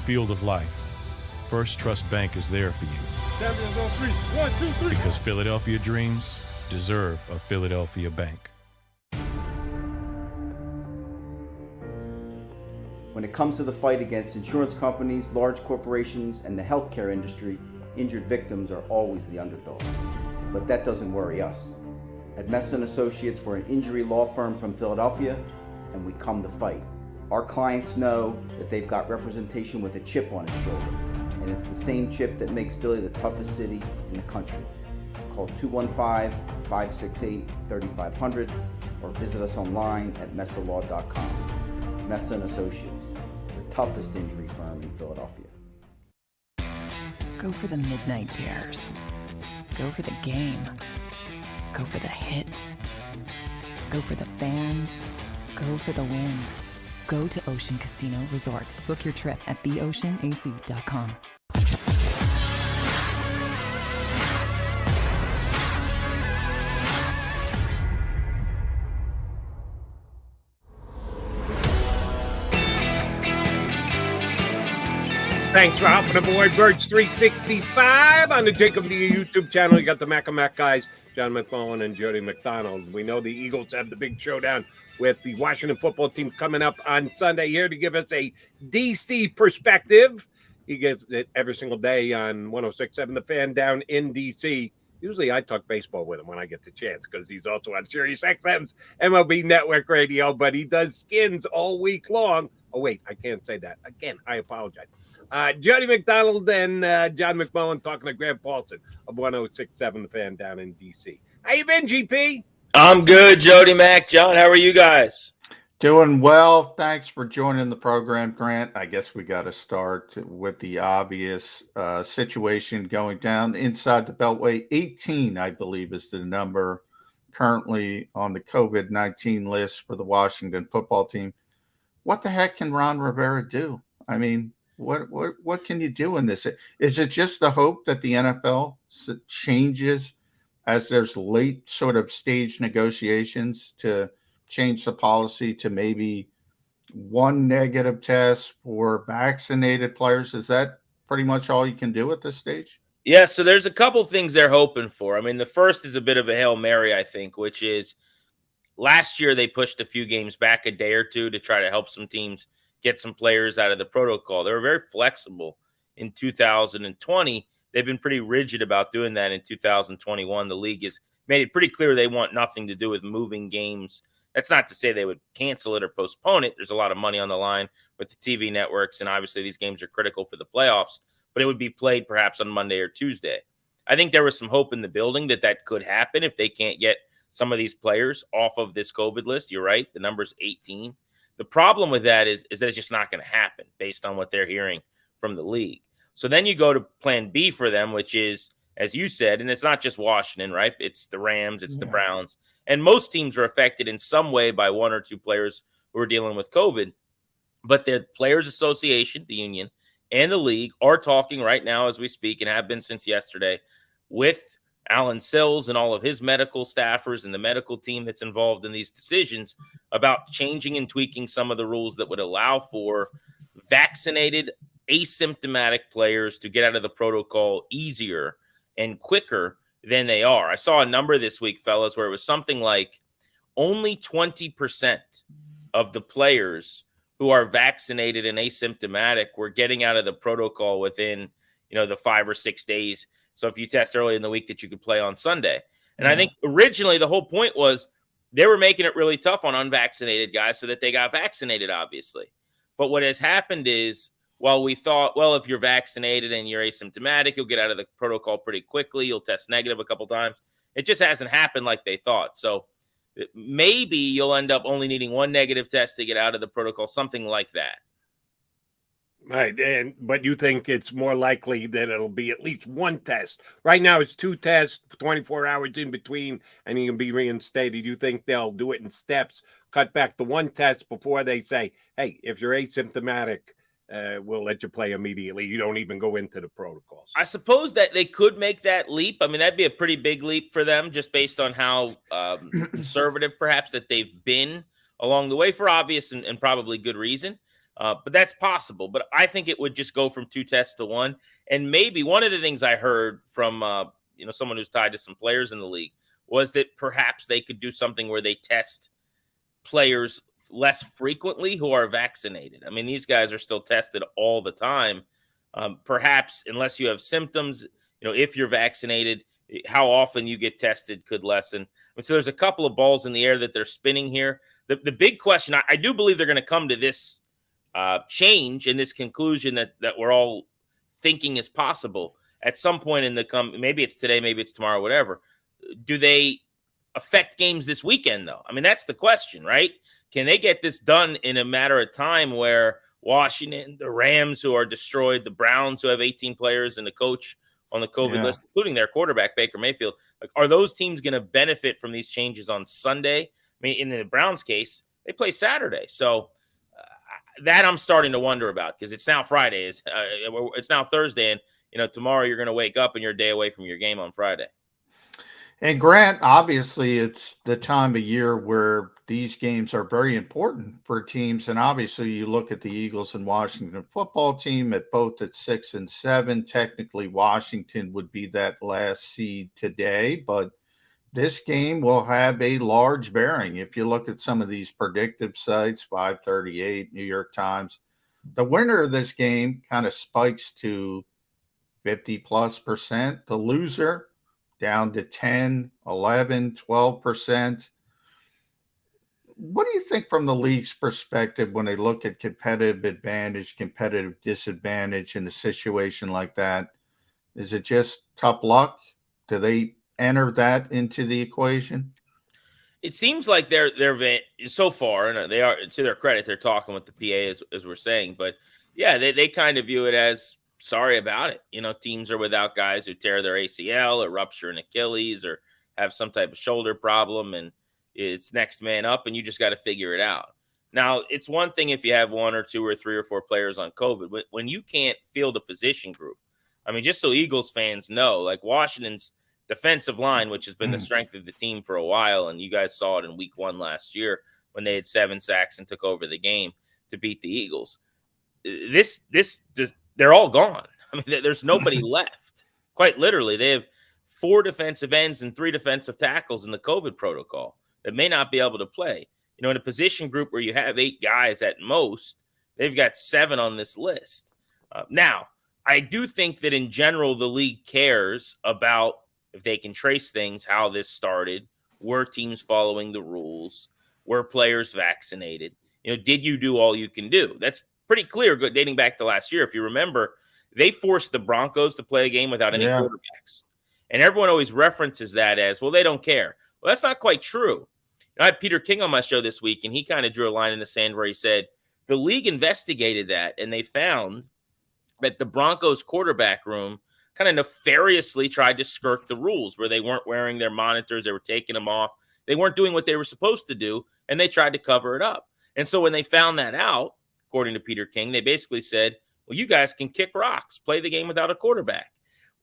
Field of life, First Trust Bank is there for you. Champions on 3. 1, 2, 3. Because Philadelphia dreams deserve a Philadelphia bank. When it comes to the fight against insurance companies, large corporations, and the healthcare industry, injured victims are always the underdog. But that doesn't worry us. At Messon Associates, we're an injury law firm from Philadelphia, and we come to fight. Our clients know that they've got representation with a chip on its shoulder, and it's the same chip that makes Philly the toughest city in the country. Call 215-568-3500 or visit us online at messalaw.com. Messa & Associates, the toughest injury firm in Philadelphia. Go for the midnight dares. Go for the game. Go for the hits. Go for the fans. Go for the win. Go to Ocean Casino Resort. Book your trip at theoceanac.com. Thanks for hopping aboard Birds 365 on the JAKIB YouTube channel. You got the Mac guys, John McMullen and Jody McDonald. We know the Eagles have the big showdown with the Washington football team coming up on Sunday. Here to give us a DC perspective. He gets it every single day on 106.7 The Fan down in DC. Usually I talk baseball with him when I get the chance because he's also on Sirius XM's MLB Network Radio, but he does skins all week long. Oh, wait, I can't say that. Again, I apologize. Jody McDonald and John McMullen talking to Grant Paulson of 106.7 The Fan down in DC. How you been, GP? I'm good, Jody, Mac. John, how are you guys? Doing well. Thanks for joining the program, Grant. I guess we got to start with the obvious situation going down inside the Beltway. 18, I believe, is the number currently on the COVID-19 list for the Washington football team. What the heck can Ron Rivera do? I mean, what can you do in this? Is it just the hope that the NFL changes as there's late sort of stage negotiations to change the policy to maybe one negative test for vaccinated players? Is that pretty much all you can do at this stage? Yeah, so there's a couple things they're hoping for. I mean, the first is a bit of a Hail Mary, I think, which is last year they pushed a few games back a day or two to try to help some teams get some players out of the protocol. They were very flexible in 2020. They've been pretty rigid about doing that in 2021. The league has made it pretty clear they want nothing to do with moving games. That's not to say they would cancel it or postpone it. There's a lot of money on the line with the TV networks, and obviously these games are critical for the playoffs, but it would be played perhaps on Monday or Tuesday. I think there was some hope in the building that that could happen if they can't get some of these players off of this COVID list. You're right. The number's 18. The problem with that is that it's just not going to happen based on what they're hearing from the league. So then you go to plan B for them, which is, as you said, and it's not just Washington, right? It's the Rams, it's the Browns. And most teams are affected in some way by one or two players who are dealing with COVID. But the Players Association, the union, and the league are talking right now as we speak and have been since yesterday with Alan Sills and all of his medical staffers and the medical team that's involved in these decisions about changing and tweaking some of the rules that would allow for vaccinated, asymptomatic players to get out of the protocol easier and quicker than they are. I saw a number this week, fellas, where it was something like only 20% of the players who are vaccinated and asymptomatic were getting out of the protocol within, the 5 or 6 days. So if you test early in the week that you could play on Sunday. And I think originally the whole point was they were making it really tough on unvaccinated guys so that they got vaccinated, obviously. But what has happened is, while we thought, well, if you're vaccinated and you're asymptomatic, you'll get out of the protocol pretty quickly. You'll test negative a couple times. It just hasn't happened like they thought. So maybe you'll end up only needing one negative test to get out of the protocol, something like that. Right. But you think it's more likely that it'll be at least one test. Right now it's 2 tests, 24 hours in between, and you can be reinstated. You think they'll do it in steps, cut back to 1 test before they say, hey, if you're asymptomatic, we'll let you play immediately. You don't even go into the protocols. I suppose that they could make that leap. I mean, that'd be a pretty big leap for them, just based on how conservative perhaps that they've been along the way, for obvious and probably good reason. But that's possible. But I think it would just go from 2 tests to 1. And maybe one of the things I heard from someone who's tied to some players in the league was that perhaps they could do something where they test players less frequently who are vaccinated. I mean, these guys are still tested all the time. Perhaps unless you have symptoms, if you're vaccinated, how often you get tested could lessen. So there's a couple of balls in the air that they're spinning here. The big question, I do believe they're going to come to this change and this conclusion that we're all thinking is possible at some point in maybe it's today, maybe it's tomorrow, whatever. Do they affect games this weekend, though? I mean, that's the question, right? Can they get this done in a matter of time where Washington, the Rams, who are destroyed, the Browns, who have 18 players and the coach on the COVID list, including their quarterback, Baker Mayfield, are those teams going to benefit from these changes on Sunday? I mean, in the Browns case, they play Saturday. So that I'm starting to wonder about, because it's now Friday. It's now Thursday, and, tomorrow you're going to wake up and you're a day away from your game on Friday. And Grant, obviously, it's the time of year where these games are very important for teams. And obviously, you look at the Eagles and Washington football team at both at 6 and 7. Technically, Washington would be that last seed today, but this game will have a large bearing. If you look at some of these predictive sites, 538, New York Times, the winner of this game kind of spikes to 50+%. The loser down to 10, 11, 12%. What do you think from the league's perspective when they look at competitive advantage, competitive disadvantage in a situation like that? Is it just tough luck? Do they enter that into the equation? It seems like they're so far, and they are, to their credit, they're talking with the PA as we're saying, but yeah, they kind of view it as sorry about it. Teams are without guys who tear their ACL or rupture an Achilles or have some type of shoulder problem, and it's next man up, and you just got to figure it out. Now, it's one thing if you have 1 or 2 or 3 or 4 players on COVID, but when you can't field a position group, I mean, just so Eagles fans know, like Washington's defensive line, which has been the strength of the team for a while, and you guys saw it in week 1 last year when they had 7 sacks and took over the game to beat the Eagles. They're all gone. I mean, there's nobody left. Quite literally, they have 4 defensive ends and 3 defensive tackles in the COVID protocol that may not be able to play. In a position group where you have 8 guys at most, they've got 7 on this list. Now, I do think that in general, the league cares about, if they can trace things, how this started. Were teams following the rules? Were players vaccinated? Did you do all you can do? That's pretty clear dating back to last year. If you remember, they forced the Broncos to play a game without any quarterbacks. And everyone always references that as, well, they don't care. Well, that's not quite true. I had Peter King on my show this week, and he kind of drew a line in the sand where he said the league investigated that, and they found that the Broncos quarterback room kind of nefariously tried to skirt the rules, where they weren't wearing their monitors. They were taking them off. They weren't doing what they were supposed to do, and they tried to cover it up. And so when they found that out, according to Peter King, they basically said, well, you guys can kick rocks, play the game without a quarterback.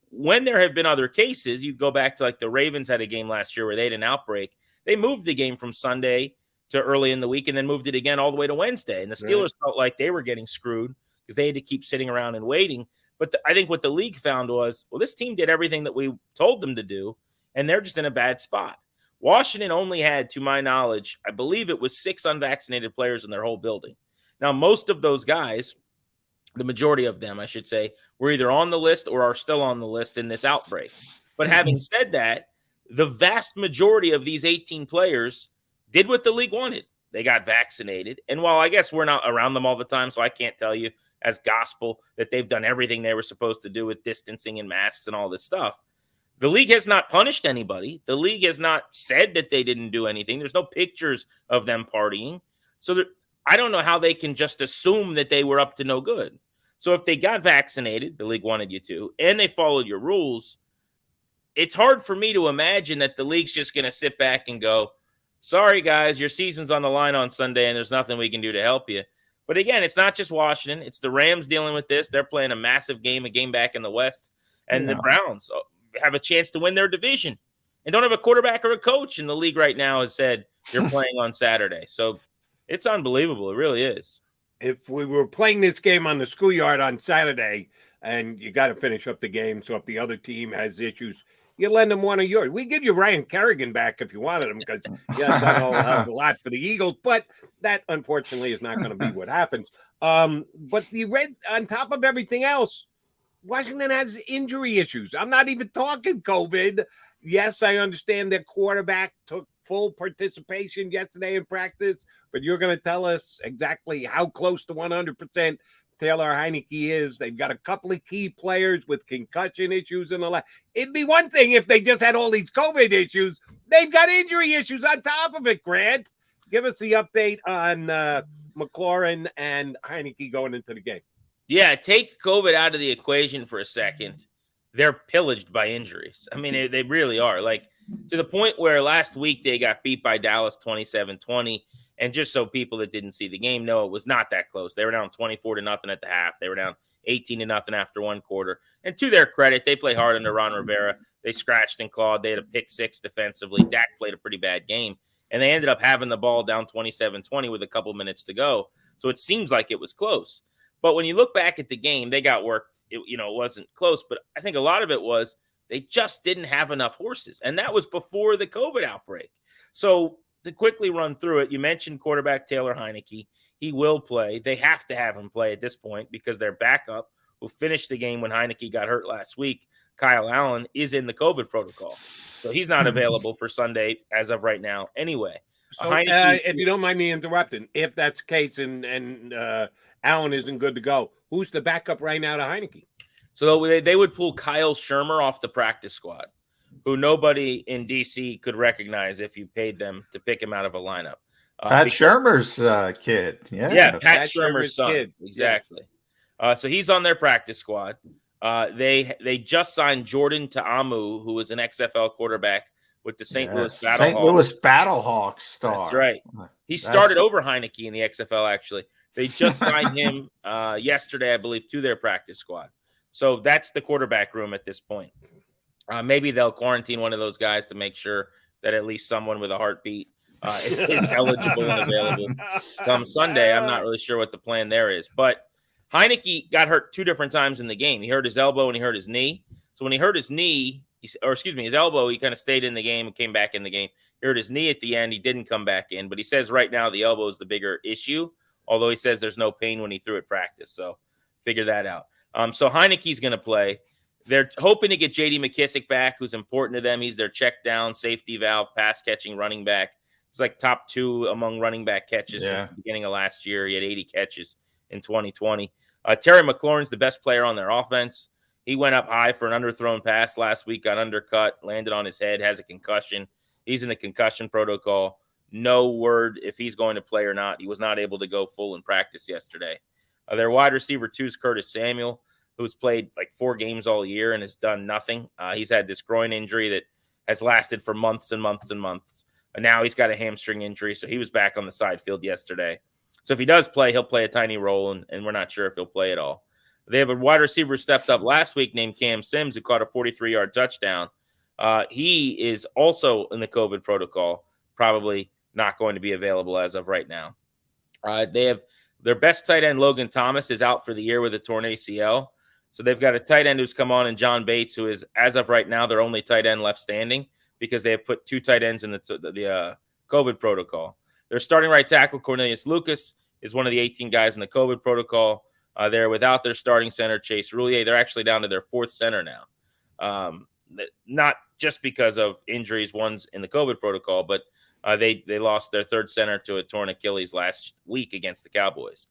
When there have been other cases, you go back to like the Ravens had a game last year where they had an outbreak. They moved the game from Sunday to early in the week and then moved it again all the way to Wednesday. And the Steelers felt like they were getting screwed because they had to keep sitting around and waiting. But I think what the league found was, well, this team did everything that we told them to do, and they're just in a bad spot. Washington only had, to my knowledge, I believe it was 6 unvaccinated players in their whole building. Now, most of those guys, the majority of them, I should say, were either on the list or are still on the list in this outbreak. But having said that, the vast majority of these 18 players did what the league wanted. They got vaccinated. And while I guess we're not around them all the time, so I can't tell you as gospel that they've done everything they were supposed to do with distancing and masks and all this stuff, the league has not punished anybody. The league has not said that they didn't do anything. There's no pictures of them partying. So I don't know how they can just assume that they were up to no good. So if they got vaccinated, the league wanted you to, and they followed your rules, it's hard for me to imagine that the league's just going to sit back and go, sorry, guys, your season's on the line on Sunday, and there's nothing we can do to help you. But again, it's not just Washington. It's the Rams dealing with this. They're playing a massive game, a game back in the West, and the Browns have a chance to win their division and don't have a quarterback or a coach. And the league right now has said you're playing on Saturday. So it's unbelievable. It really is. If we were playing this game on the schoolyard on Saturday and you got to finish up the game, so if the other team has issues, you lend them one of yours. We give you Ryan Kerrigan back if you wanted him because he has done a lot for the Eagles, but that unfortunately is not going to be what happens. But the red on top of everything else, Washington has injury issues. I'm not even talking COVID. Yes, I understand their quarterback took full participation yesterday in practice, but you're going to tell us exactly how close to 100% Taylor Heineke is. They've got a couple of key players with concussion issues and all that. It'd be one thing if they just had all these COVID issues. They've got injury issues on top of it, Grant. Give us the update on McLaurin and Heineke going into the game. Yeah, take COVID out of the equation for a second. They're pillaged by injuries. I mean, they really are. Like, to the point where last week they got beat by Dallas 27-20. And just so people that didn't see the game know, it was not that close. They were down 24-0 at the half. They were down 18-0 after one quarter. And to their credit, they play hard under Ron Rivera. They scratched and clawed. They had a pick six defensively. Dak played a pretty bad game. And they ended up having the ball down 27-20 with a couple minutes to go. So it seems like it was close. But when you look back at the game, they got worked. It wasn't close. But I think a lot of it was they just didn't have enough horses. And that was before the COVID outbreak. So to quickly run through it, you mentioned quarterback Taylor Heineke. He will play. They have to have him play at this point because their backup, who finished the game when Heineke got hurt last week, Kyle Allen, is in the COVID protocol. So he's not available for Sunday as of right now anyway. So, if you don't mind me interrupting, if that's the case and Allen isn't good to go, who's the backup right now to Heineke? So they would pull Kyle Shermer off the practice squad, who nobody in D.C. could recognize if you paid them to pick him out of a lineup. Pat Shermer's kid. Yeah, Pat Shermer's son. Kid. Exactly. Yes. So he's on their practice squad. They just signed Jordan Ta'amu, who was an XFL quarterback with the St. Louis Battlehawks. St. Louis Battlehawks star. That's right. He started over Heineke in the XFL, actually. They just signed him yesterday, I believe, to their practice squad. So that's the quarterback room at this point. Maybe they'll quarantine one of those guys to make sure that at least someone with a heartbeat is eligible and available come Sunday. I'm not really sure what the plan there is. But Heineke got hurt two different times in the game. He hurt his elbow and he hurt his knee. So when he hurt his knee, his elbow, he kind of stayed in the game and came back in the game. He hurt his knee at the end. He didn't come back in. But he says right now the elbow is the bigger issue, although he says there's no pain when he threw at practice. So figure that out. So Heineke's going to play. They're hoping to get J.D. McKissick back, who's important to them. He's their check down, safety valve, pass catching running back. He's like top 2 among running back catches since the beginning of last year. He had 80 catches in 2020. Terry McLaurin's the best player on their offense. He went up high for an underthrown pass last week, got undercut, landed on his head, has a concussion. He's in the concussion protocol. No word if he's going to play or not. He was not able to go full in practice yesterday. Their wide receiver 2 is Curtis Samuel, who's played like 4 games all year and has done nothing. He's had this groin injury that has lasted for months and months and months. And now he's got a hamstring injury, so he was back on the side field yesterday. So if he does play, he'll play a tiny role, and we're not sure if he'll play at all. They have a wide receiver who stepped up last week named Cam Sims, who caught a 43-yard touchdown. He is also in the COVID protocol, probably not going to be available as of right now. They have their best tight end, Logan Thomas, is out for the year with a torn ACL. So they've got a tight end who's come on, and John Bates, who is, as of right now, their only tight end left standing because they have put 2 tight ends in the COVID protocol. Their starting right tackle, Cornelius Lucas, is one of the 18 guys in the COVID protocol. They're without their starting center, Chase Roulier. They're actually down to their fourth center now. Not just because of injuries, one's in the COVID protocol, but they lost their third center to a torn Achilles last week against the Cowboys.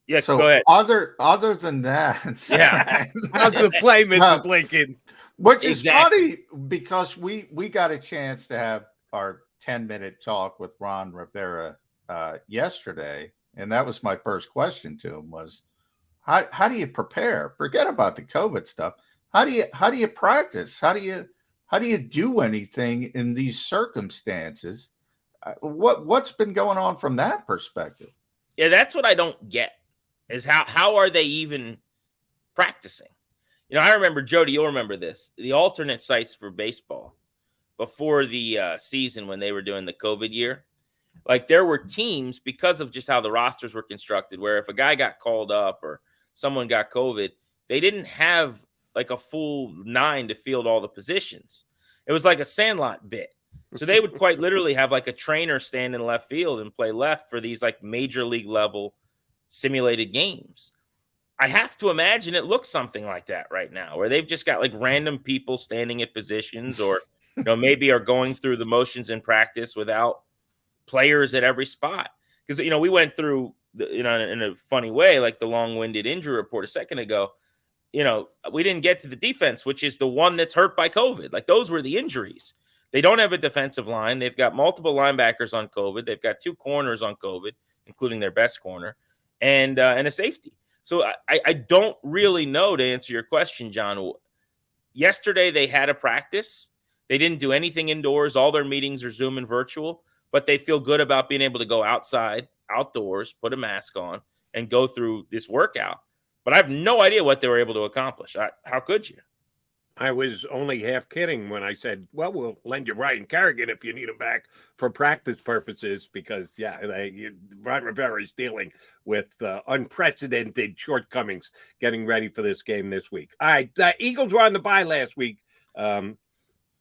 Yeah, so go ahead. Other than that, yeah, how's the play, Mrs. Lincoln? Which is funny because we got a chance to have our 10-minute talk with Ron Rivera yesterday, and that was my first question to him was, how do you prepare? Forget about the COVID stuff. How do you practice? How do you do anything in these circumstances? What's been going on from that perspective? Yeah, that's what I don't get. Is how are they even practicing? You know, I remember, Jody, you'll remember this. The alternate sites for baseball before the season when they were doing the COVID year, like there were teams, because of just how the rosters were constructed, where if a guy got called up or someone got COVID, they didn't have like a full 9 to field all the positions. It was like a Sandlot bit. So they would quite literally have like a trainer stand in left field and play left for these like major league level simulated games. I have to imagine it looks something like that right now, where they've just got like random people standing at positions, or maybe are going through the motions in practice without players at every spot. Because we went through in a funny way, like the long-winded injury report a second ago. We didn't get to the defense, which is the one that's hurt by COVID. Like those were the injuries. They don't have a defensive line. They've got multiple linebackers on COVID. They've got 2 corners on COVID, including their best corner, and a safety. So I don't really know, to answer your question, John. Yesterday they had a practice. They didn't do anything indoors. All their meetings are Zoom and virtual, but they feel good about being able to go outdoors, put a mask on, and go through this workout. But I have no idea what they were able to accomplish. How could you? I was only half kidding when I said, well, we'll lend you Ryan Kerrigan if you need him back for practice purposes, because, Ron Rivera is dealing with unprecedented shortcomings getting ready for this game this week. All right, the Eagles were on the bye last week.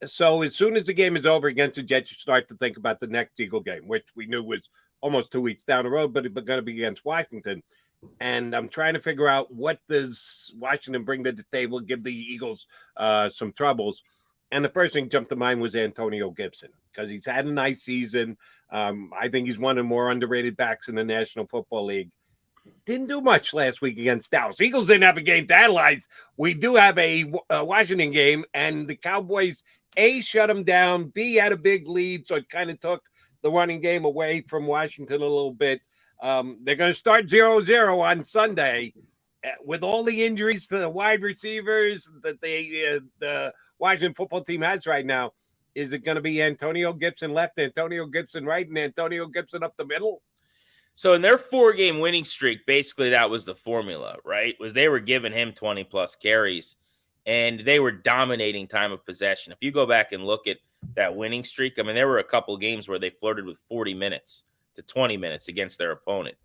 So as soon as the game is over against the Jets, you start to think about the next Eagle game, which we knew was almost 2 weeks down the road, but it's going to be against Washington. And I'm trying to figure out, what does Washington bring to the table, give the Eagles some troubles. And the first thing jumped to mind was Antonio Gibson, because he's had a nice season. I think he's one of the more underrated backs in the National Football League. Didn't do much last week against Dallas. Eagles didn't have a game to analyze. We do have a Washington game, and the Cowboys, A, shut them down, B, had a big lead, so it kind of took the running game away from Washington a little bit. They're going to start 0-0 on Sunday with all the injuries to the wide receivers that the Washington football team has right now. Is it going to be Antonio Gibson left, Antonio Gibson right, and Antonio Gibson up the middle? So in their 4-game winning streak, basically that was the formula, right? Was they were giving him 20-plus carries, and they were dominating time of possession. If you go back and look at that winning streak, I mean, there were a couple games where they flirted with 40 minutes to 20 minutes against their opponent.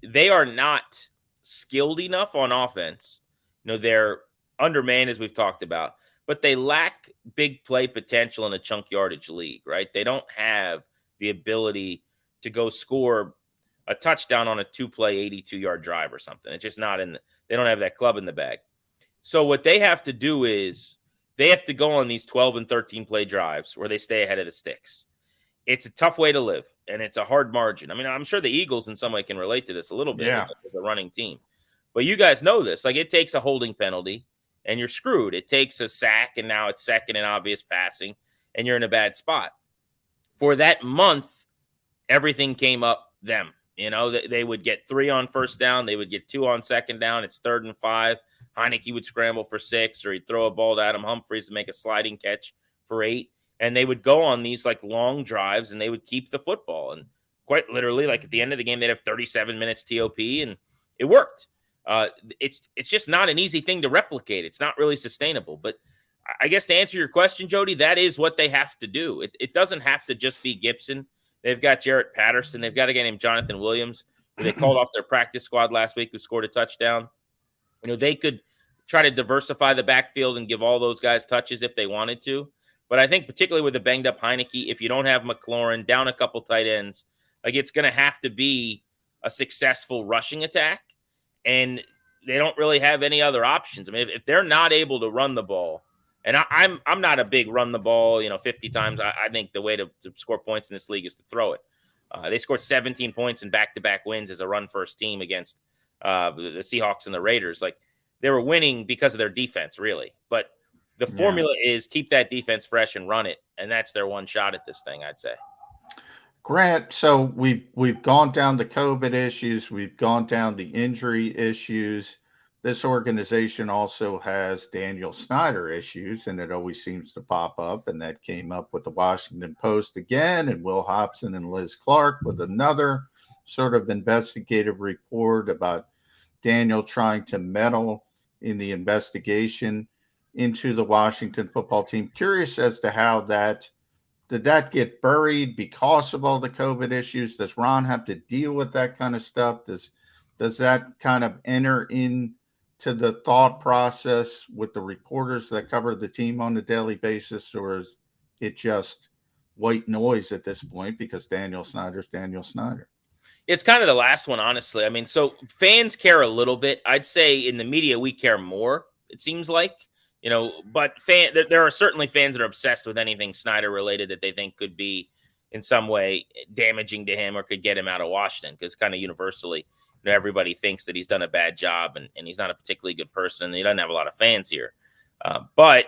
They are not skilled enough on offense. They're undermanned, as we've talked about, but they lack big play potential in a chunk yardage league, right? They don't have the ability to go score a touchdown on a 2-play 82-yard drive or something. It's just not they don't have that club in the bag. So what they have to do is they have to go on these 12 and 13 play drives where they stay ahead of the sticks. It's a tough way to live, and it's a hard margin. I mean, I'm sure the Eagles in some way can relate to this a little bit as a running team. But you guys know this. Like, it takes a holding penalty, and you're screwed. It takes a sack, and now it's second and obvious passing, and you're in a bad spot. For that month, everything came up them. They would get 3 on first down. They would get 2 on second down. It's 3rd and 5. Heineke would scramble for 6, or he'd throw a ball to Adam Humphries to make a sliding catch for 8. And they would go on these like long drives, and they would keep the football. And quite literally, like at the end of the game, they'd have 37 minutes TOP, and it worked. It's just not an easy thing to replicate. It's not really sustainable. But I guess to answer your question, Jody, that is what they have to do. It doesn't have to just be Gibson. They've got Jarrett Patterson. They've got a guy named Jonathan Williams, who they called off their practice squad last week, who scored a touchdown. They could try to diversify the backfield and give all those guys touches if they wanted to. But I think particularly with the banged up Heineke, if you don't have McLaurin, down a couple tight ends, Like, it's going to have to be a successful rushing attack, and they don't really have any other options. I mean, if they're not able to run the ball, and I'm not a big run the ball, 50 times. I think the way to score points in this league is to throw it. They scored 17 points in back-to-back wins as a run-first team against the Seahawks and the Raiders. Like, they were winning because of their defense, really. But the formula is keep that defense fresh and run it, and that's their one shot at this thing, I'd say. Grant, so we've gone down the COVID issues, we've gone down the injury issues. This organization also has Daniel Snyder issues, and it always seems to pop up. And that came up with the Washington Post again, and Will Hobson and Liz Clark with another sort of investigative report about Daniel trying to meddle in the investigation into the Washington football team. Curious as to how did that get buried because of all the COVID issues? Does Ron have to deal with that kind of stuff? Does that kind of enter into the thought process with the reporters that cover the team on a daily basis, or is it just white noise at this point because Daniel Snyder's Daniel Snyder? It's kind of the last one, honestly. I mean, so fans care a little bit. I'd say in the media, we care more, it seems like, but there are certainly fans that are obsessed with anything Snyder related that they think could be in some way damaging to him or could get him out of Washington, because kind of universally, everybody thinks that he's done a bad job and he's not a particularly good person. And he doesn't have a lot of fans here. But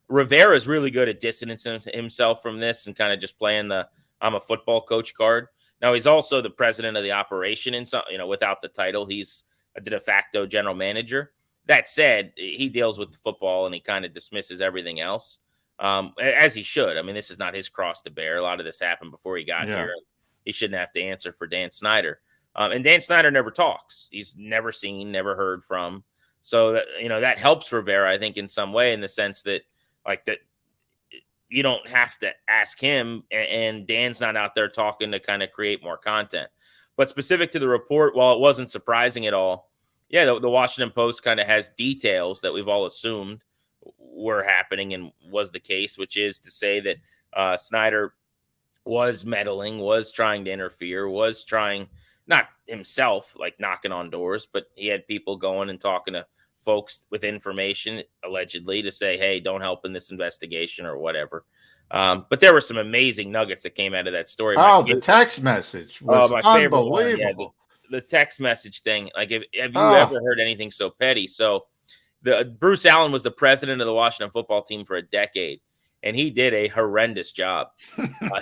Rivera is really good at distancing himself from this and kind of just playing the I'm a football coach card. Now, he's also the president of the operation, and so, without the title, he's a de facto general manager. That said, he deals with the football and he kind of dismisses everything else, as he should. I mean, this is not his cross to bear. A lot of this happened before he got here. He shouldn't have to answer for Dan Snyder. And Dan Snyder never talks. He's never seen, never heard from. So that, that helps Rivera, I think, in some way, in the sense that, that you don't have to ask him, and Dan's not out there talking to kind of create more content. But specific to the report, while it wasn't surprising at all, the Washington Post kind of has details that we've all assumed were happening and was the case, which is to say that Snyder was meddling, was trying to interfere, was trying, not himself, like knocking on doors, but he had people going and talking to folks with information, allegedly, to say, hey, don't help in this investigation or whatever. But there were some amazing nuggets that came out of that story. The text message was unbelievable. The text message thing. Like, have you ever heard anything so petty? So Bruce Allen was the president of the Washington football team for a decade, and he did a horrendous job.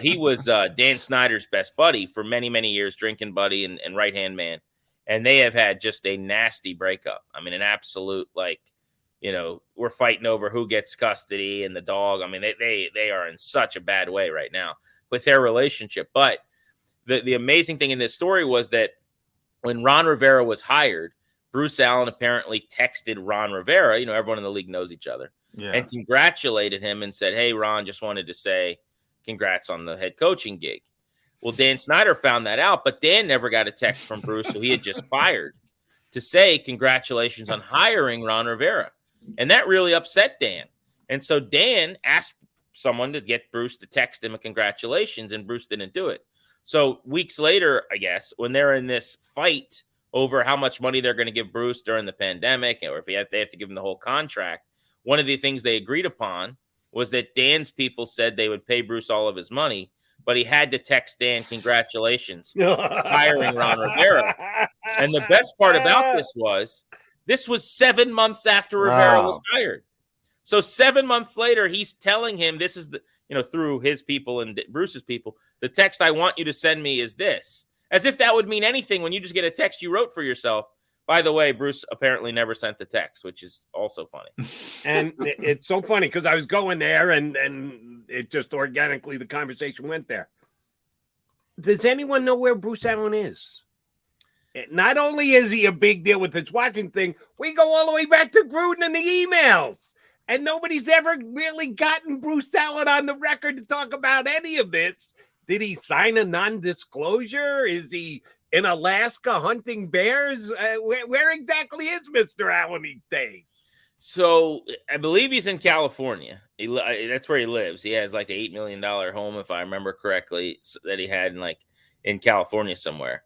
He was Dan Snyder's best buddy for many, many years, drinking buddy and right-hand man. And they have had just a nasty breakup. I mean, an absolute, we're fighting over who gets custody and the dog. I mean, they are in such a bad way right now with their relationship. But the amazing thing in this story was that when Ron Rivera was hired, Bruce Allen apparently texted Ron Rivera. Everyone in the league knows each other. And congratulated him and said, hey, Ron, just wanted to say congrats on the head coaching gig. Well, Dan Snyder found that out, but Dan never got a text from Bruce, who he had just fired, to say congratulations on hiring Ron Rivera. And that really upset Dan. And so Dan asked someone to get Bruce to text him a congratulations, and Bruce didn't do it. So weeks later, I guess, when they're in this fight over how much money they're going to give Bruce during the pandemic, or if they have to give him the whole contract, one of the things they agreed upon was that Dan's people said they would pay Bruce all of his money, but he had to text Dan, congratulations, hiring Ron Rivera. And the best part about this was 7 months after Rivera was hired. So 7 months later, he's telling him, this is through his people and Bruce's people, the text I want you to send me is this. As if that would mean anything when you just get a text you wrote for yourself. By the way, Bruce apparently never sent the text, which is also funny. And it's so funny because I was going there and it just organically, the conversation went there. Does anyone know where Bruce Allen is? Not only is he a big deal with this watching thing, we go all the way back to Gruden and the emails. And nobody's ever really gotten Bruce Allen on the record to talk about any of this. Did he sign a non-disclosure? Is he in Alaska hunting bears? Where exactly is Mr. Allen these days? So I believe he's in California. That's where he lives. He has like an $8 million home, if I remember correctly, that he had. And in California somewhere.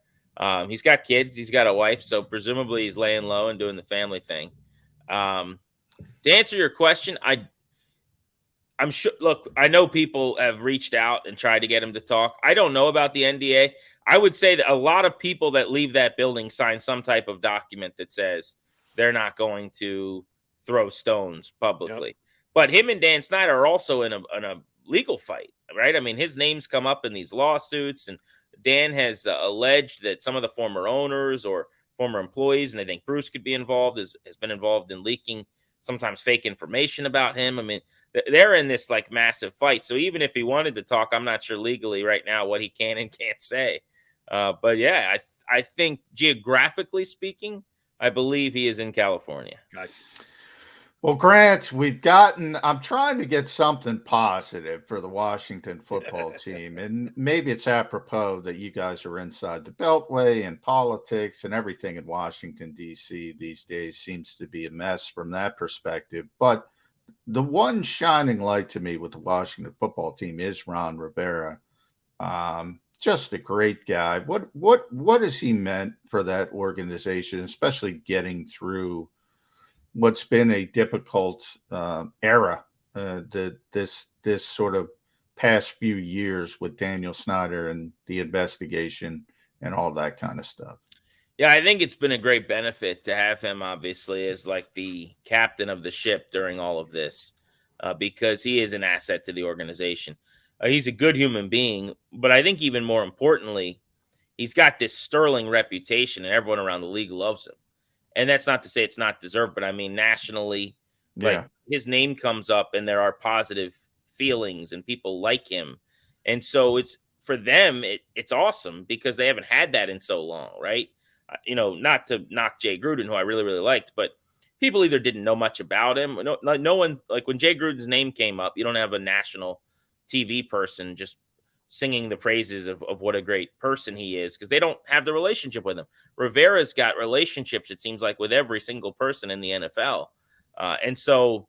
He's got kids, he's got a wife, so presumably he's laying low and doing the family thing. To answer your question, I'm sure. Look, I know people have reached out and tried to get him to talk. I don't know about the NDA. I would say that a lot of people that leave that building sign some type of document that says they're not going to throw stones publicly. Yep. But him and Dan Snyder are also in a legal fight, right? I mean, his name's come up in these lawsuits, and Dan has alleged that some of the former owners or former employees, and I think Bruce could be involved, has been involved in leaking sometimes fake information about him. I mean, they're in this like massive fight. So even if he wanted to talk, I'm not sure legally right now what he can and can't say. But yeah, I think geographically speaking, I believe he is in California. Gotcha. Well, Grant, I'm trying to get something positive for the Washington football team. And maybe it's apropos that you guys are inside the Beltway and politics, and everything in Washington, D.C. these days seems to be a mess from that perspective. But the one shining light to me with the Washington football team is Ron Rivera. Just a great guy. What has he meant for that organization, especially getting through what's been a difficult era, this sort of past few years with Daniel Snyder and the investigation and all that kind of stuff? Yeah, I think it's been a great benefit to have him, obviously, as like the captain of the ship during all of this, because he is an asset to the organization. He's a good human being, but I think even more importantly, he's got this sterling reputation, and everyone around the league loves him. And that's not to say it's not deserved, but I mean, nationally, like his name comes up and there are positive feelings and people like him. And so it's for them, it's awesome because they haven't had that in so long, right? Not to knock Jay Gruden, who I really, really liked, but people either didn't know much about him. No one, like when Jay Gruden's name came up, you don't have a national TV person just singing the praises of what a great person he is because they don't have the relationship with him. Rivera's got relationships, it seems like, with every single person in the NFL. And so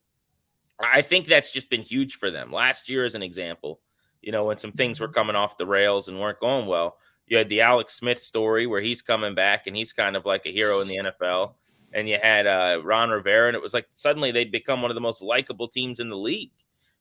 I think that's just been huge for them. Last year, as an example, when some things were coming off the rails and weren't going well, you had the Alex Smith story where he's coming back and he's kind of like a hero in the NFL. And you had Ron Rivera, and it was like suddenly they'd become one of the most likable teams in the league,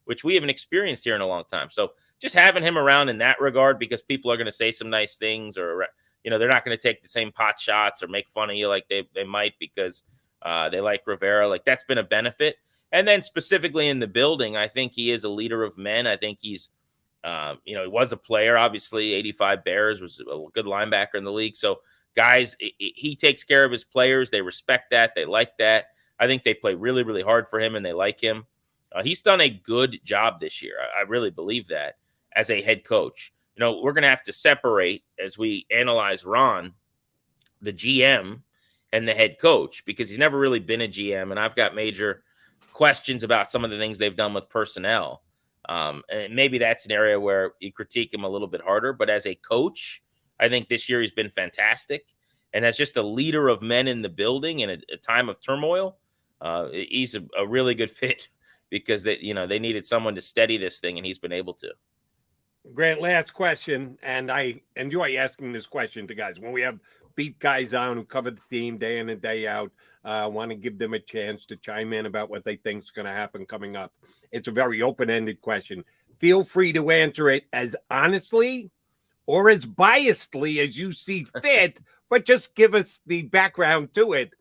which we haven't experienced here in a long time. So just having him around in that regard, because people are going to say some nice things, or, they're not going to take the same pot shots or make fun of you like they might because they like Rivera. Like that's been a benefit. And then specifically in the building, I think he is a leader of men. I think he's, he was a player, obviously 85 Bears, was a good linebacker in the league. So guys, he takes care of his players. They respect that. They like that. I think they play really, really hard for him and they like him. He's done a good job this year. I really believe that as a head coach. We're going to have to separate as we analyze Ron, the GM and the head coach, because he's never really been a GM. And I've got major questions about some of the things they've done with personnel. And maybe that's an area where you critique him a little bit harder. But as a coach, I think this year he's been fantastic. And as just a leader of men in the building in a time of turmoil, he's a really good fit. Because they needed someone to steady this thing, and he's been able to. Grant, last question, and I enjoy asking this question to guys. When we have beat guys on who cover the team day in and day out, want to give them a chance to chime in about what they think is going to happen coming up. It's a very open-ended question. Feel free to answer it as honestly or as biasedly as you see fit, but just give us the background to it.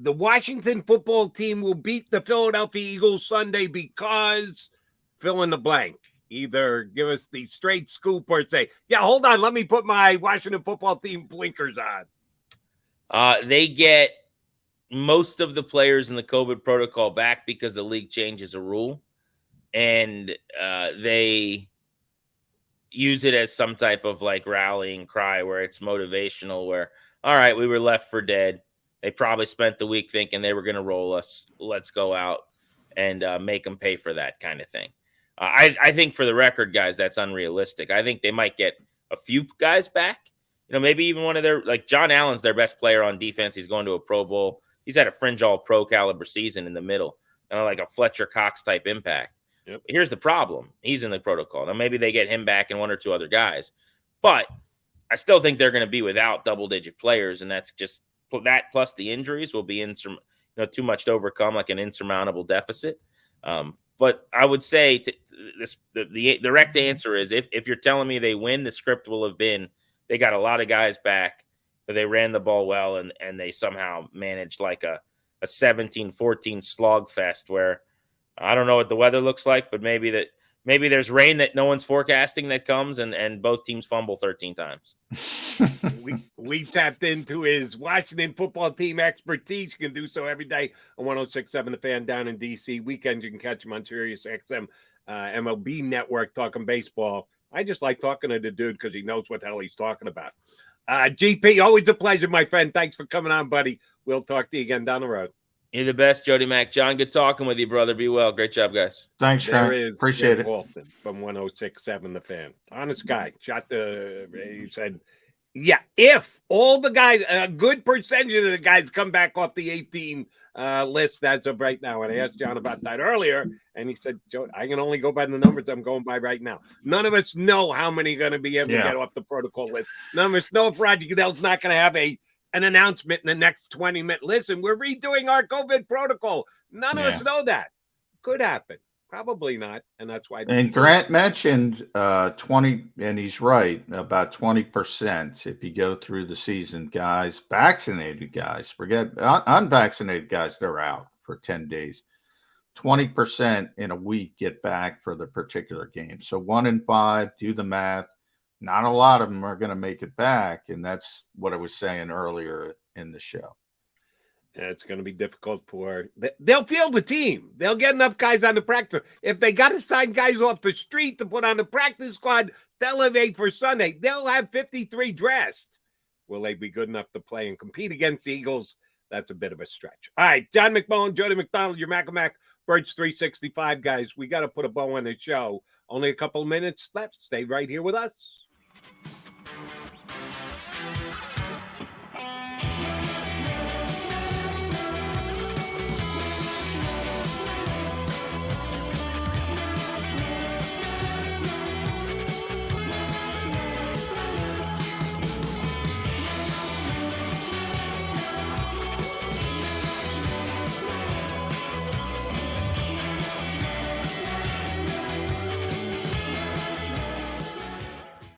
The Washington football team will beat the Philadelphia Eagles Sunday because fill in the blank. Either give us the straight scoop or say, yeah, hold on, let me put my Washington football team blinkers on. They get most of the players in the COVID protocol back because the league changes a rule. And they use it as some type of like rallying cry where it's motivational, where, all right, we were left for dead. They probably spent the week thinking they were going to roll us. Let's go out and make them pay for that kind of thing. I think for the record, guys, that's unrealistic. I think they might get a few guys back. Maybe even one of their, like John Allen's their best player on defense. He's going to a Pro Bowl. He's had a fringe all pro caliber season in the middle, like a Fletcher Cox type impact. Yep. Here's the problem. He's in the protocol. Now maybe they get him back and one or two other guys. But I still think they're going to be without double-digit players, and that's just that plus the injuries will be too much to overcome, like an insurmountable deficit. But I would say the direct answer is if you're telling me they win, the script will have been they got a lot of guys back, but they ran the ball well, and they somehow managed like a 17-14 slog fest where I don't know what the weather looks like, but maybe there's rain that no one's forecasting that comes, and both teams fumble 13 times. we tapped into his Washington football team expertise. You can do so every day on 106.7 The Fan down in D.C. Weekends you can catch him on Sirius XM MLB Network talking baseball. I just like talking to the dude because he knows what the hell he's talking about. GP, always a pleasure, my friend. Thanks for coming on, buddy. We'll talk to you again down the road. You're the best, Jody Mac. John, good talking with you, brother. Be well. Great job, guys. Thanks, Grant. Appreciate Grant it. Paulson from 106.7 The Fan. Honest guy. He said, yeah, if all the guys, a good percentage of the guys come back off the 18 list as of right now. And I asked John about that earlier, and he said, Joe, I can only go by the numbers I'm going by right now. None of us know how many are going to be able to get off the protocol list. None of us know if Roger Goodell's not going to have an announcement in the next 20 minutes. Listen, we're redoing our COVID protocol. None of us know that. Could happen. Probably not. And that's why. And Grant mentioned 20, and he's right, about 20% if you go through the season, guys, vaccinated guys, forget unvaccinated guys, they're out for 10 days. 20% in a week get back for the particular game. So 1 in 5, do the math. Not a lot of them are going to make it back. And that's what I was saying earlier in the show. It's going to be difficult they'll field the team. They'll get enough guys on the practice. If they got to sign guys off the street to put on the practice squad, they'll elevate for Sunday. They'll have 53 dressed. Will they be good enough to play and compete against the Eagles? That's a bit of a stretch. All right, John McMullen, Jody McDonald, your Mac Birds 365 guys. We got to put a bow on the show. Only a couple of minutes left. Stay right here with us.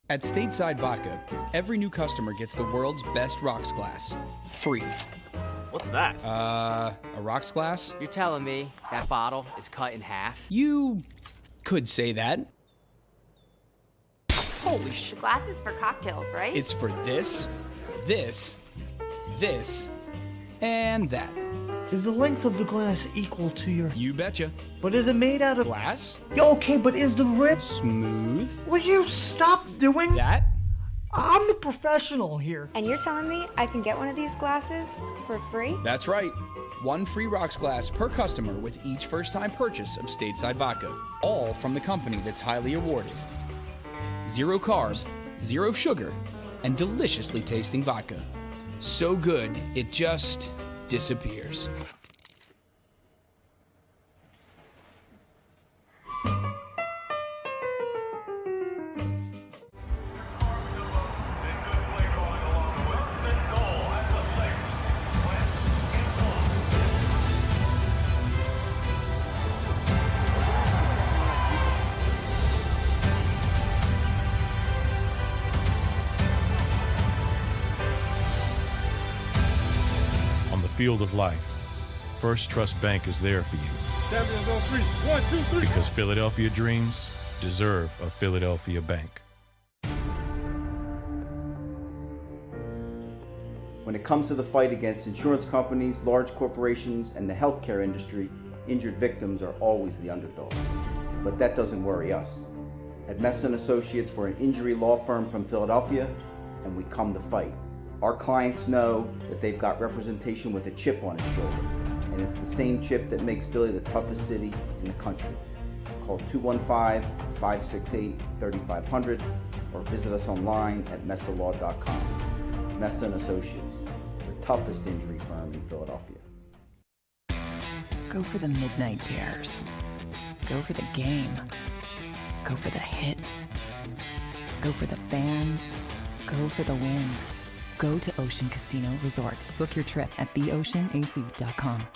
At Stateside Vodka, every new customer gets the world's best rocks glass, free. What's that? A rocks glass? You're telling me that bottle is cut in half? You could say that. Holy shit. The glass is for cocktails, right? It's for this, and that. Is the length of the glass equal to your... You betcha. But is it made out of... Glass? Yeah, okay, but is the rip... Smooth? Will you stop doing... That? I'm the professional here. And you're telling me I can get one of these glasses for free? That's right. 1 free rocks glass per customer with each first-time purchase of Stateside Vodka. All from the company that's highly awarded. 0 carbs, 0 sugar, and deliciously tasting vodka. So good, it just... disappears. Field of life, First Trust Bank is there for you. Champions on 3. 1, 2, 3. Because Philadelphia dreams deserve a Philadelphia bank. When it comes to the fight against insurance companies, large corporations, and the healthcare industry, injured victims are always the underdog. But that doesn't worry us. At Messon Associates, we're an injury law firm from Philadelphia, and we come to fight. Our clients know that they've got representation with a chip on its shoulder, and it's the same chip that makes Philly the toughest city in the country. Call 215-568-3500 or visit us online at messalaw.com. Messon Associates, the toughest injury firm in Philadelphia. Go for the midnight dares. Go for the game. Go for the hits. Go for the fans. Go for the win. Go to Ocean Casino Resort. Book your trip at theoceanac.com.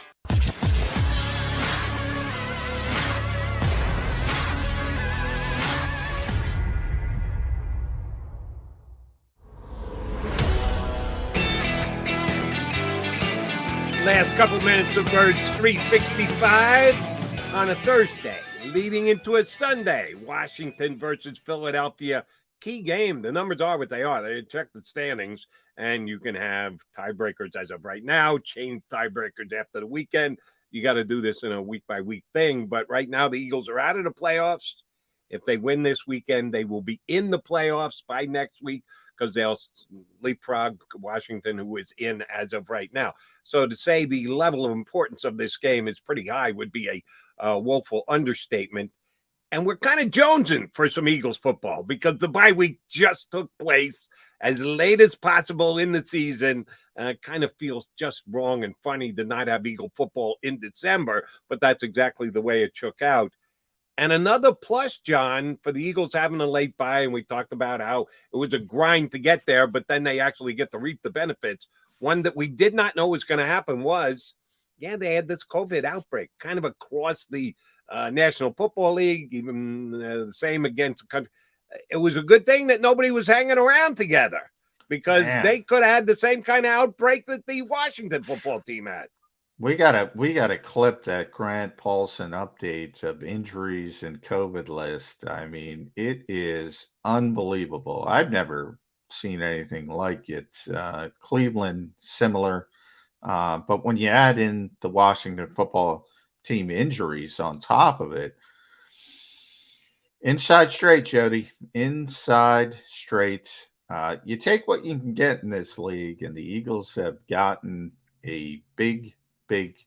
Last couple minutes of Birds 365 on a Thursday, leading into a Sunday. Washington versus Philadelphia. Key game. The numbers are what they are. They check the standings, and you can have tiebreakers as of right now, change tiebreakers after the weekend. You got to do this in a week-by-week thing. But right now, the Eagles are out of the playoffs. If they win this weekend, they will be in the playoffs by next week because they'll leapfrog Washington, who is in as of right now. So to say the level of importance of this game is pretty high would be a woeful understatement. And we're kind of jonesing for some Eagles football because the bye week just took place as late as possible in the season. Kind of feels just wrong and funny to not have Eagle football in December, but that's exactly the way it shook out. And another plus, John, for the Eagles having a late bye, and we talked about how it was a grind to get there, but then they actually get to reap the benefits. One that we did not know was going to happen was, they had this COVID outbreak kind of across the National Football League, even the same against the country. It was a good thing that nobody was hanging around together because they could have had the same kind of outbreak that the Washington football team had. We got a clip that Grant Paulson updates of injuries and COVID list. I mean, it is unbelievable. I've never seen anything like it. Cleveland, similar. But when you add in the Washington football team injuries on top of it, inside straight, Jody. Inside straight. You take what you can get in this league, and the Eagles have gotten a big break.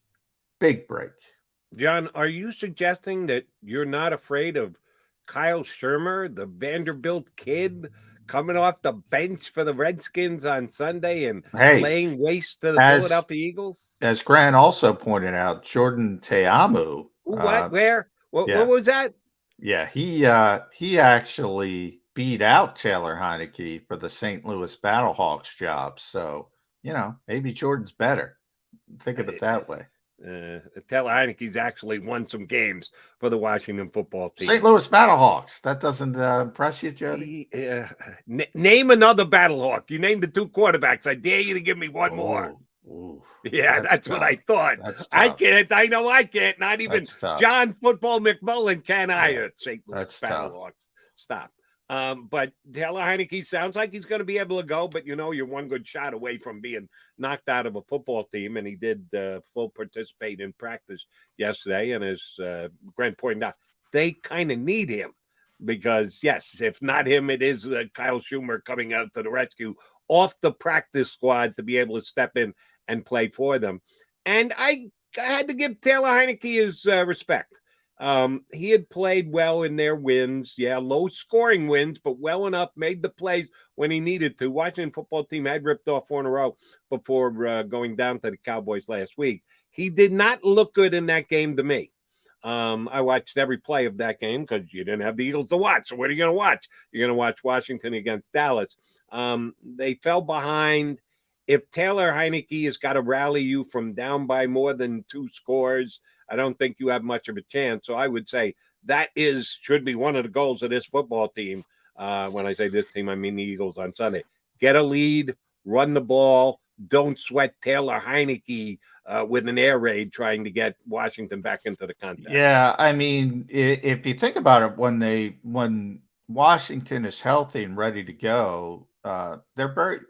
John, are you suggesting that you're not afraid of Kyle Shermer, the Vanderbilt kid, coming off the bench for the Redskins on Sunday and laying waste to the Philadelphia Eagles? As Grant also pointed out, Jordan Ta'amu. What? Where? What was that? Yeah, he actually beat out Taylor Heineke for the St. Louis Battlehawks job. So, maybe Jordan's better. Think of it that way. Taylor Heineke's actually won some games for the Washington football team. St. Louis Battlehawks. That doesn't impress you, Jody? Name another Battlehawk. You named the two quarterbacks. I dare you to give me one more. Yeah, that's what I thought. I can't. I know I can't. Not even John Football McMullen can either. St. Louis Battlehawks. Stop. But Taylor Heineke sounds like he's going to be able to go, but you're one good shot away from being knocked out of a football team, and he did full participate in practice yesterday. And as Grant pointed out, they kind of need him because, yes, if not him, it is Kyle Schumer coming out to the rescue off the practice squad to be able to step in and play for them. And I had to give Taylor Heineke his respect. He had played well in their wins. Low scoring wins, but well enough, made the plays when he needed to. Washington football team had ripped off 4 in a row before going down to the Cowboys last week. He did not look good in that game to me. I watched every play of that game because you didn't have the Eagles to watch. So what are you going to watch? You're going to watch Washington against Dallas. They fell behind. If Taylor Heineke has got to rally you from down by more than 2 scores, I don't think you have much of a chance. So I would say that should be one of the goals of this football team. When I say this team, I mean the Eagles on Sunday. Get a lead, run the ball, don't sweat Taylor Heineke with an air raid trying to get Washington back into the contest. Yeah, I mean, if you think about it, when Washington is healthy and ready to go, they're very,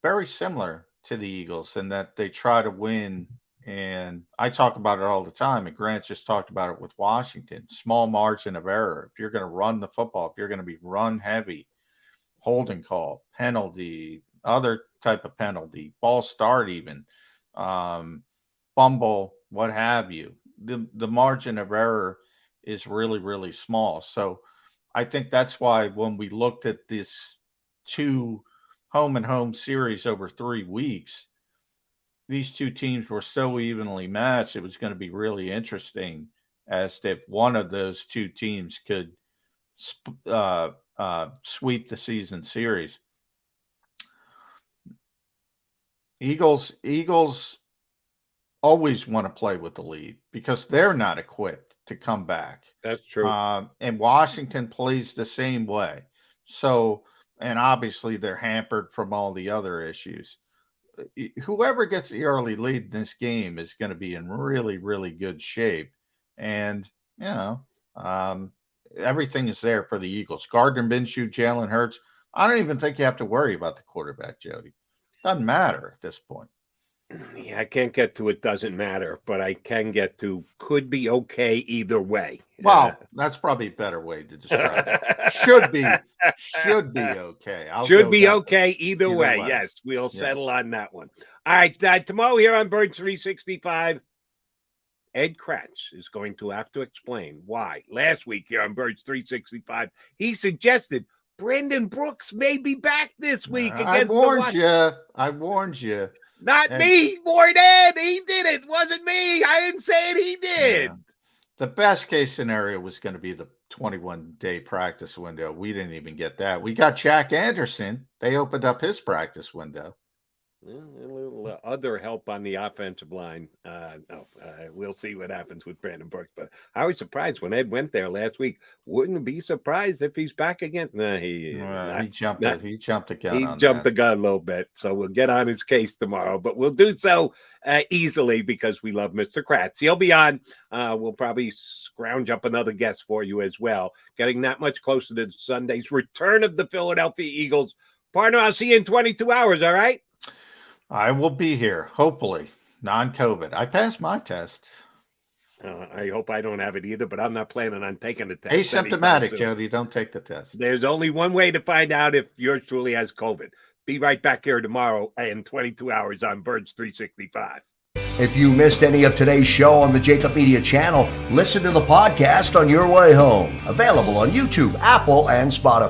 very similar to the Eagles in that they try to win. And I talk about it all the time, and Grant just talked about it with Washington. Small margin of error. If you're going to run the football, if you're going to be run heavy, holding call, penalty, other type of penalty, false start even, fumble, what have you, the margin of error is really, really small. So I think that's why when we looked at this 2 home and home series over 3 weeks, these 2 teams were so evenly matched, it was going to be really interesting as if one of those 2 teams could sweep the season series. Eagles always want to play with the lead because they're not equipped to come back. That's true. And Washington plays the same way. So, and obviously they're hampered from all the other issues. Whoever gets the early lead in this game is going to be in really, really good shape. And, everything is there for the Eagles. Gardner Minshew, Jalen Hurts. I don't even think you have to worry about the quarterback, Jody. Doesn't matter at this point. Yeah, I can't get to it doesn't matter, but I can get to could be okay either way. Well, that's probably a better way to describe it. Should be okay. Should be okay either way. Yes, we'll settle on that one. All right, tomorrow here on Birds 365, Ed Kratz is going to have to explain why last week here on Birds 365, he suggested Brandon Brooks may be back this week against I warned you. Not me, Morden. He did it. Wasn't me. I didn't say it. He did. Yeah. The best case scenario was going to be the 21-day practice window. We didn't even get that. We got Jack Anderson. They opened up his practice window. A little other help on the offensive line. We'll see what happens with Brandon Brooks. But I was surprised when Ed went there last week. Wouldn't be surprised if he's back again. No, he jumped the gun. He jumped the gun a little bit. So we'll get on his case tomorrow. But we'll do so easily because we love Mr. Kratz. He'll be on. We'll probably scrounge up another guest for you as well. Getting that much closer to Sunday's return of the Philadelphia Eagles. Partner, I'll see you in 22 hours. All right. I will be here, hopefully, non-COVID. I passed my test. I hope I don't have it either, but I'm not planning on taking the test. Asymptomatic, Jody. Don't take the test. There's only one way to find out if yours truly has COVID. Be right back here tomorrow in 22 hours on Birds 365. If you missed any of today's show on the JAKIB Media channel, listen to the podcast on your way home. Available on YouTube, Apple, and Spotify.